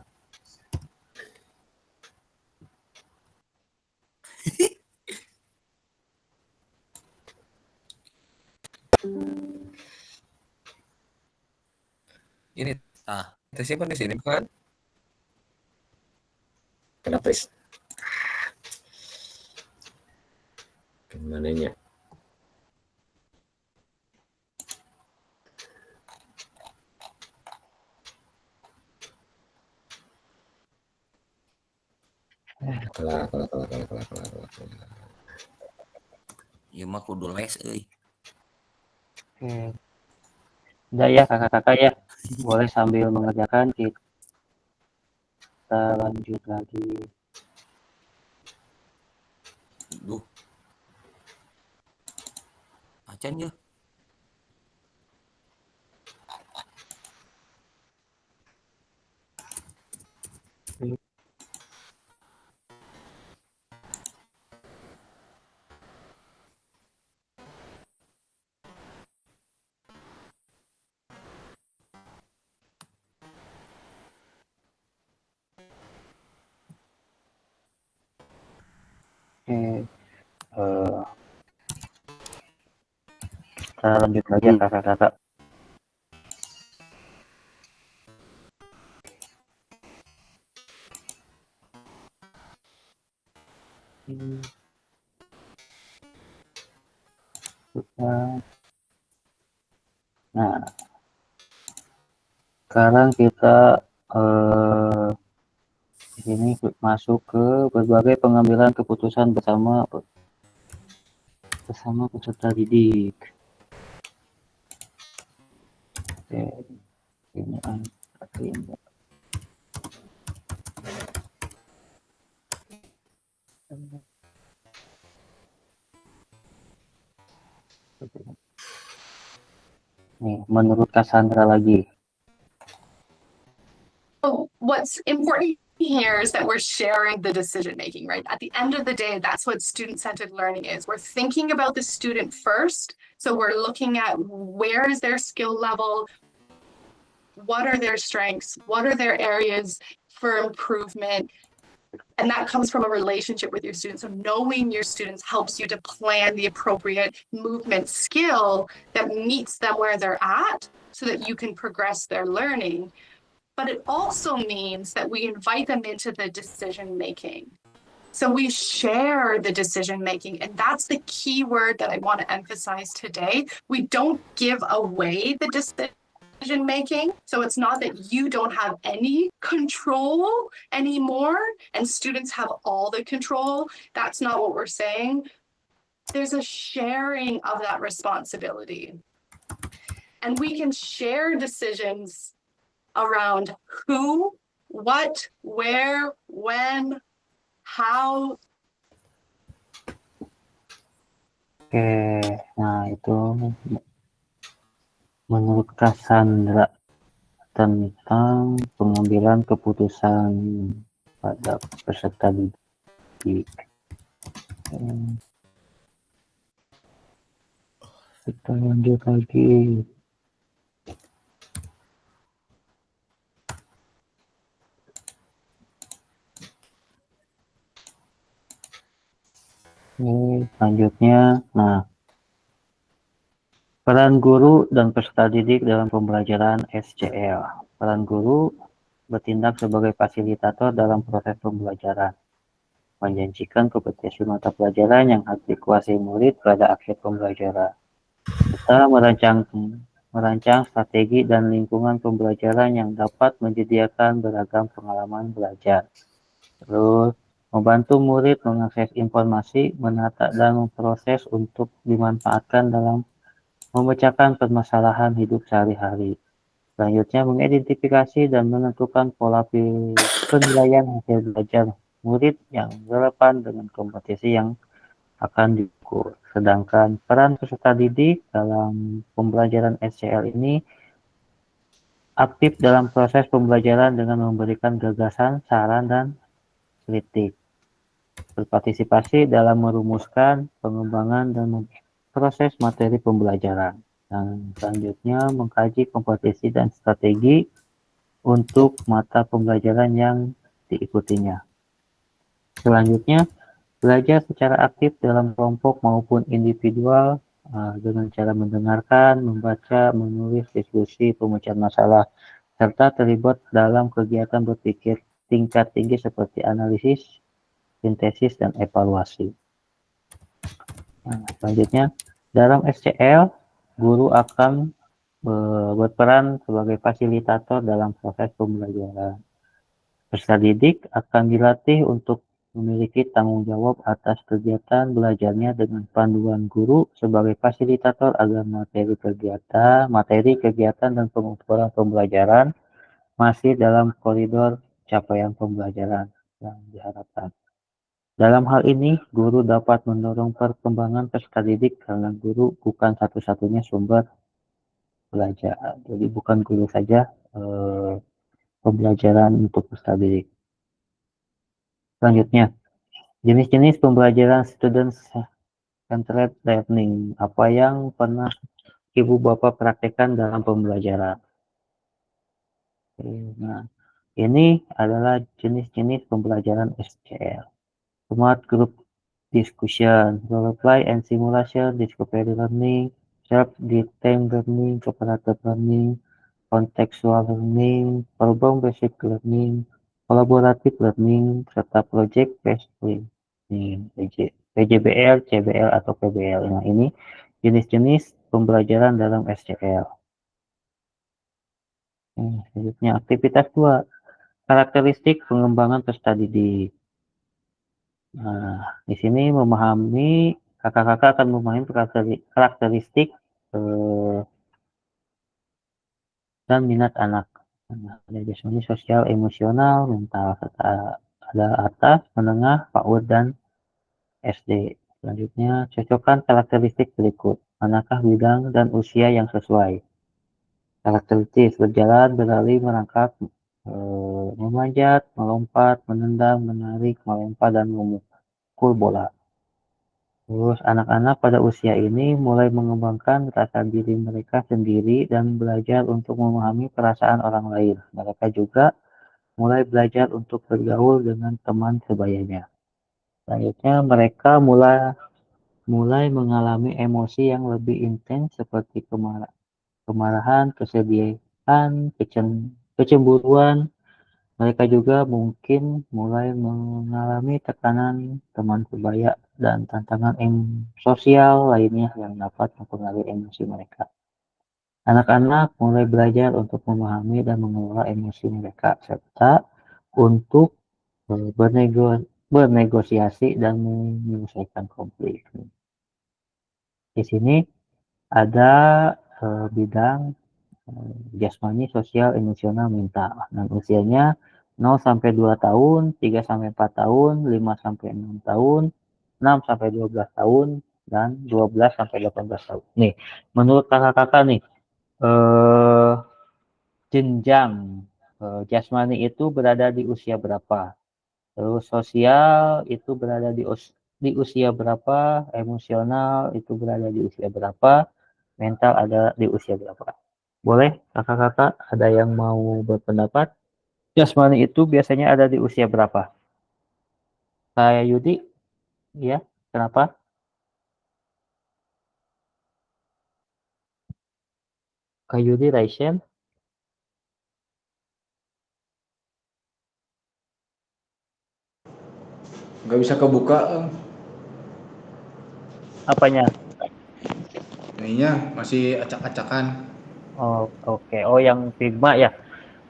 ini Kita simpan di sini kan? Kenapa? Mananya? Kalah. Ieu mah kudu les euy. Oke. Udah ya kakak-kakak ya. Boleh sambil mengerjakan kita lanjut lagi. Duh. Acan ya. Oke. Kita lanjut lagi ya kakak-kakak. Nah, sekarang kita ini masuk ke berbagai pengambilan keputusan bersama peserta didik. Oke, ini nih, menurut Cassandra lagi. What's important here is that we're sharing the decision making, right? At the end of the day, that's what student-centered learning is. We're thinking about the student first. So we're looking at where is their skill level, what are their strengths, what are their areas for improvement. And that comes from a relationship with your students. So knowing your students helps you to plan the appropriate movement skill that meets them where they're at so that you can progress their learning. But it also means that we invite them into the decision making. So we share the decision making, and that's the key word that I want to emphasize today. We don't give away the decision making. So it's not that you don't have any control anymore and students have all the control. That's not what we're saying. There's a sharing of that responsibility. And we can share decisions around who, what, where, when, how. Oke, nah itu menurut Cassandra tentang pengambilan keputusan pada peserta didik. Kita lanjut lagi. Ini selanjutnya, nah, peran guru dan peserta didik dalam pembelajaran SCL. Peran guru bertindak sebagai fasilitator dalam proses pembelajaran, menjanjikan kompetensi mata pelajaran yang harus dikuasai murid pada akhir pembelajaran. Kita merancang strategi dan lingkungan pembelajaran yang dapat menyediakan beragam pengalaman belajar. Terus, membantu murid mengakses informasi, menata dan memproses untuk dimanfaatkan dalam memecahkan permasalahan hidup sehari-hari. Selanjutnya, mengidentifikasi dan menentukan pola penilaian hasil belajar murid yang relevan dengan kompetensi yang akan diukur. Sedangkan peran peserta didik dalam pembelajaran SCL ini aktif dalam proses pembelajaran dengan memberikan gagasan, saran, dan kritik. Berpartisipasi dalam merumuskan, pengembangan, dan proses materi pembelajaran. Dan selanjutnya mengkaji kompetensi dan strategi untuk mata pembelajaran yang diikutinya. Selanjutnya, belajar secara aktif dalam kelompok maupun individual dengan cara mendengarkan, membaca, menulis, diskusi, pemecahan masalah serta terlibat dalam kegiatan berpikir tingkat tinggi seperti analisis, sintesis, dan evaluasi. Nah, selanjutnya, dalam SCL, guru akan berperan sebagai fasilitator dalam proses pembelajaran. Peserta didik akan dilatih untuk memiliki tanggung jawab atas kegiatan belajarnya dengan panduan guru sebagai fasilitator agar materi kegiatan dan pengukuran pembelajaran masih dalam koridor capaian pembelajaran yang diharapkan. Dalam hal ini, guru dapat mendorong perkembangan peserta didik karena guru bukan satu-satunya sumber belajar. Jadi bukan guru saja pembelajaran untuk peserta didik. Selanjutnya, jenis-jenis pembelajaran student-centered learning. Apa yang pernah Ibu Bapak praktekkan dalam pembelajaran? Nah, ini adalah jenis-jenis pembelajaran SCL. Smart Group Discussion, Role-play and Simulation, Discovery Learning, Self-Detained Learning, Cooperative Learning, Contextual Learning, Problem-Based Learning, Collaborative Learning, serta Project-Based Learning, PJBL, CBL, atau PBL. Nah, ini jenis-jenis pembelajaran dalam SCL. Selanjutnya, aktivitas 2, karakteristik pengembangan peserta didik. Nah, di sini kakak-kakak akan memahami karakteristik dan minat anak. Nah, ada jasmani, sosial, emosional, mental, serta ada atas, menengah, PAUD, dan SD. Selanjutnya, cocokkan karakteristik berikut. Manakah bidang dan usia yang sesuai? Karakteristik berjalan, berlari, merangkak, memanjat, melompat, menendang, menarik, melempar, dan memukul bola. Terus anak-anak pada usia ini mulai mengembangkan rasa diri mereka sendiri dan belajar untuk memahami perasaan orang lain. Mereka juga mulai belajar untuk bergaul dengan teman sebayanya. Selanjutnya mereka mulai mengalami emosi yang lebih intens seperti kemarahan, kesedihan, kecemburuan. Mereka juga mungkin mulai mengalami tekanan teman sebaya dan tantangan sosial lainnya yang dapat mempengaruhi emosi mereka. Anak-anak mulai belajar untuk memahami dan mengelola emosi mereka, serta untuk bernegosiasi dan menyelesaikan konflik. Di sini ada bidang jasmani, sosial, emosional, mental. Dan usianya 0 sampai 2 tahun, 3 sampai 4 tahun, 5 sampai 6 tahun, 6 sampai 12 tahun, dan 12 sampai 18 tahun. Nih, menurut kakak-kakak nih, jenjang jasmani itu berada di usia berapa? Terus sosial itu berada di usia berapa? Emosional itu berada di usia berapa? Mental ada di usia berapa? Boleh kakak-kakak ada yang mau berpendapat? Jasmani itu biasanya ada di usia berapa? Kayak Yudi, ya, kenapa? Kak Yudi, Raisen? Nggak bisa kebuka. Apanya? Ininya masih acak-acakan. Oh, oke. Oh, yang Figma ya?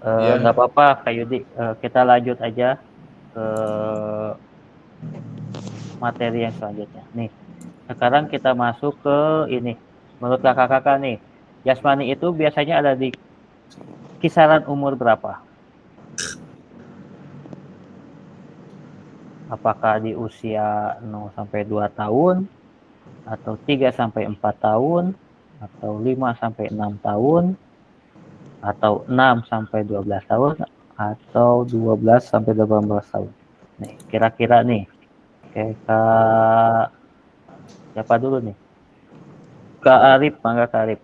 Nggak apa-apa, Kak Yudi. Kita lanjut aja ke materi yang selanjutnya. Nih, sekarang kita masuk ke ini. Menurut kakak-kakak nih, jasmani itu biasanya ada di kisaran umur berapa? Apakah di usia 0 sampai 2 tahun, atau 3 sampai 4 tahun, atau 5 sampai 6 tahun, atau 6 sampai 12 tahun, atau 12 sampai 18 tahun. Nih, kira-kira nih, Kak siapa dulu nih? Kak Arif, mangga Kak Arif.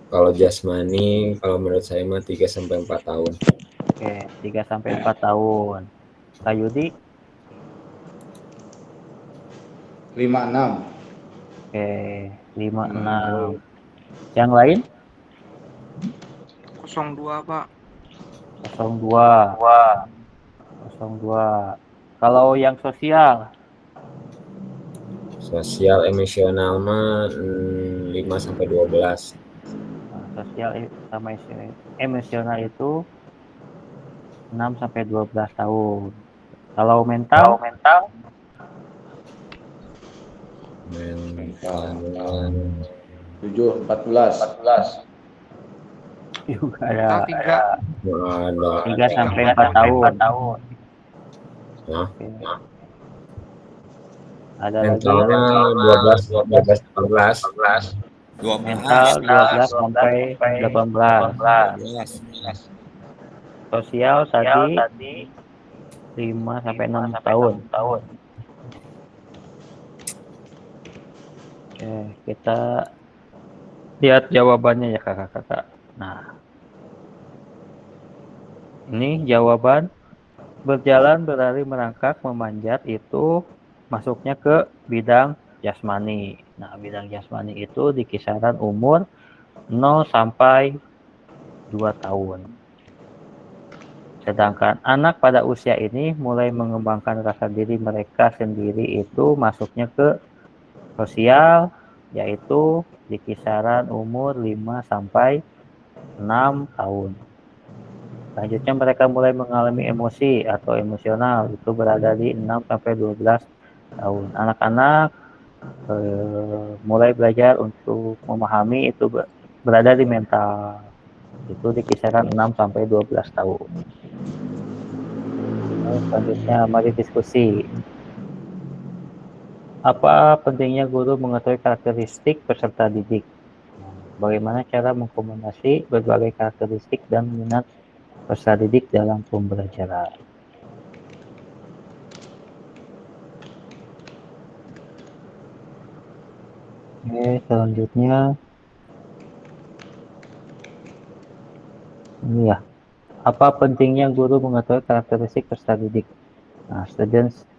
Kalau jasmani, kalau menurut saya mah 3 sampai 4 tahun. Oke, 3 sampai 4 tahun. Kak Yudi? 5-6. Oke, 5-6. Yang lain? 02, Pak. 02. 02. Kalau yang sosial? Sosial emosional mah 5 sampai 12. Nah, sosial sama emosional itu 6 sampai 12 tahun. Kalau mental? Mental 7, 14. Juga ada 3 3 sampai 4 tahun. Nah, Oke. Ada lagi mentalnya 12 14. mental 12 sampai 18. Sosial tadi 5 sampai 6 tahun. Oke, kita lihat jawabannya ya kakak-kakak. Nah, ini jawaban berjalan, berlari, merangkak, memanjat itu masuknya ke bidang jasmani. Nah, bidang jasmani itu di kisaran umur 0 sampai 2 tahun. Sedangkan anak pada usia ini mulai mengembangkan rasa diri mereka sendiri itu masuknya ke sosial, yaitu di kisaran umur 5 sampai 6 tahun. Selanjutnya mereka mulai mengalami emosi atau emosional, itu berada di 6 sampai 12 tahun. Anak-anak mulai belajar untuk memahami itu berada di mental, itu di kisaran 6 sampai 12 tahun. Selanjutnya mari diskusi. Apa pentingnya guru mengetahui karakteristik peserta didik? Bagaimana cara mengkombinasi berbagai karakteristik dan minat peserta didik dalam pembelajaran? Oke, selanjutnya ini ya. Apa pentingnya guru mengetahui karakteristik peserta didik? Nah, Students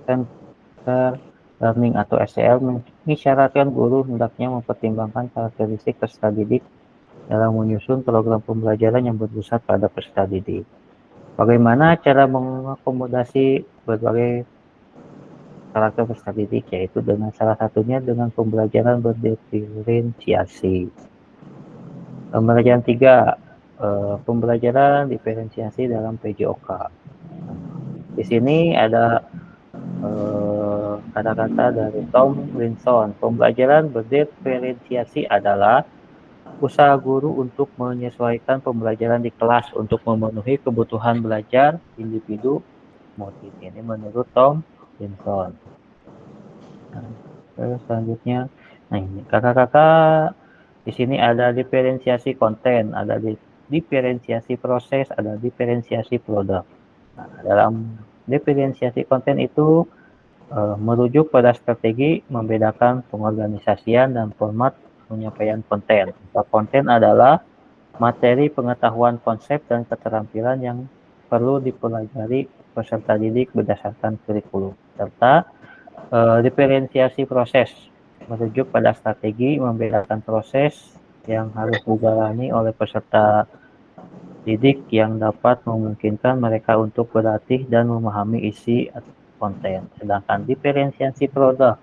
Center Learning atau SCL mengisyaratkan guru hendaknya mempertimbangkan karakteristik peserta didik dalam menyusun program pembelajaran yang berpusat pada peserta didik. Bagaimana cara mengakomodasi berbagai karakter peserta didik, yaitu dengan salah satunya dengan pembelajaran berdiferensiasi. Pembelajaran 3, pembelajaran diferensiasi dalam PJOK. Di sini ada kata-kata dari Tom Linson. Pembelajaran berdiferensiasi adalah usaha guru untuk menyesuaikan pembelajaran di kelas untuk memenuhi kebutuhan belajar individu murid. Ini menurut Tom Linson. Nah, terus selanjutnya, nah ini kakak-kakak, di sini ada diferensiasi konten, ada diferensiasi proses, ada diferensiasi produk. Nah, dalam diferensiasi konten itu merujuk pada strategi membedakan pengorganisasian dan format penyampaian konten. Konten adalah materi pengetahuan konsep dan keterampilan yang perlu dipelajari peserta didik berdasarkan kurikulum. Serta diferensiasi proses merujuk pada strategi membedakan proses yang harus dijalani oleh peserta didik yang dapat memungkinkan mereka untuk berlatih dan memahami isi konten. Sedangkan diferensiasi produk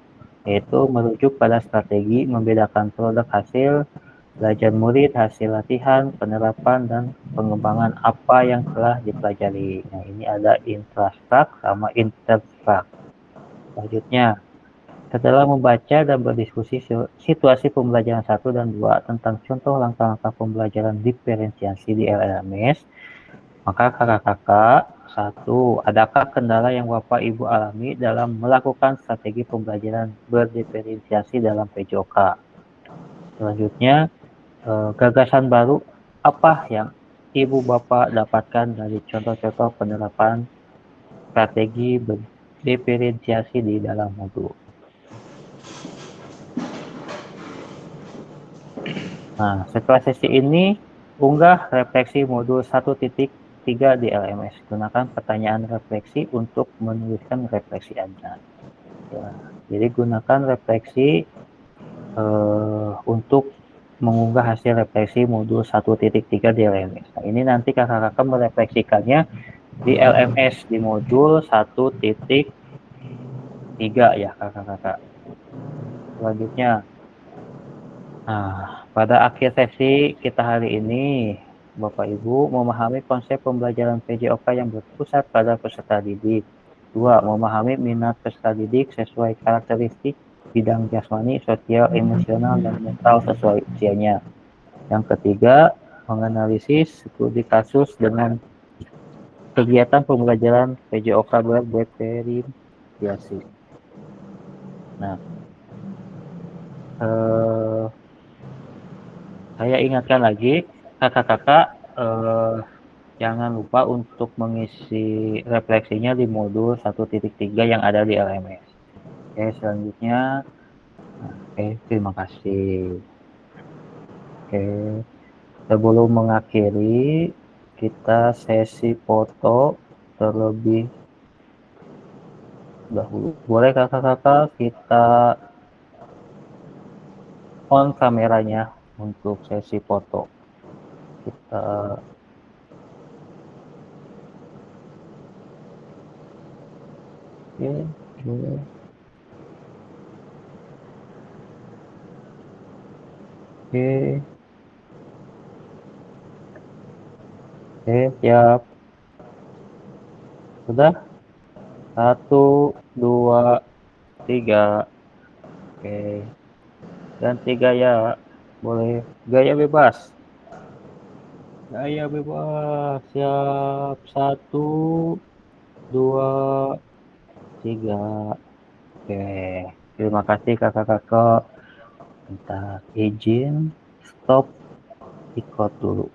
yaitu merujuk pada strategi membedakan produk hasil belajar murid, hasil latihan, penerapan, dan pengembangan apa yang telah dipelajari. Nah, ini ada intrastruct sama interstruct. Selanjutnya, setelah membaca dan berdiskusi situasi pembelajaran 1 dan 2 tentang contoh langkah-langkah pembelajaran diferensiasi di LLMS, maka kakak-kakak, 1. Adakah kendala yang Bapak Ibu alami dalam melakukan strategi pembelajaran berdiferensiasi dalam PJOK? Selanjutnya, gagasan baru apa yang Ibu Bapak dapatkan dari contoh-contoh penerapan strategi berdiferensiasi di dalam modul? Nah, setelah sesi ini, unggah refleksi modul 1.3 di LMS. Gunakan pertanyaan refleksi untuk menuliskan refleksi Anda. Ya, jadi gunakan refleksi untuk mengunggah hasil refleksi modul 1.3 di LMS. Nah, ini nanti kakak-kakak merefleksikannya di LMS di modul 1.3 ya kakak-kakak. Selanjutnya, nah, pada akhir sesi kita hari ini, Bapak Ibu memahami konsep pembelajaran PJOK yang berpusat pada peserta didik. 2. Memahami minat peserta didik sesuai karakteristik bidang jasmani, sosial, emosional, dan mental sesuai usianya. Yang ketiga, menganalisis studi kasus dengan kegiatan pembelajaran PJOK berverifikasi. Nah, saya ingatkan lagi, kakak-kakak jangan lupa untuk mengisi refleksinya di modul 1.3 yang ada di LMS. Oke, selanjutnya, terima kasih. Oke, sebelum mengakhiri, kita sesi foto terlebih dahulu. Boleh kakak-kakak kita on kameranya untuk sesi foto. Kita boleh. Siap. Sudah? 1, 2, 3. Oke. Ganti gaya. Boleh. Gaya bebas. Gaya bebas. Siap. 1, 2, 3. Oke. Terima kasih kakak-kakak. Minta izin stop record dulu.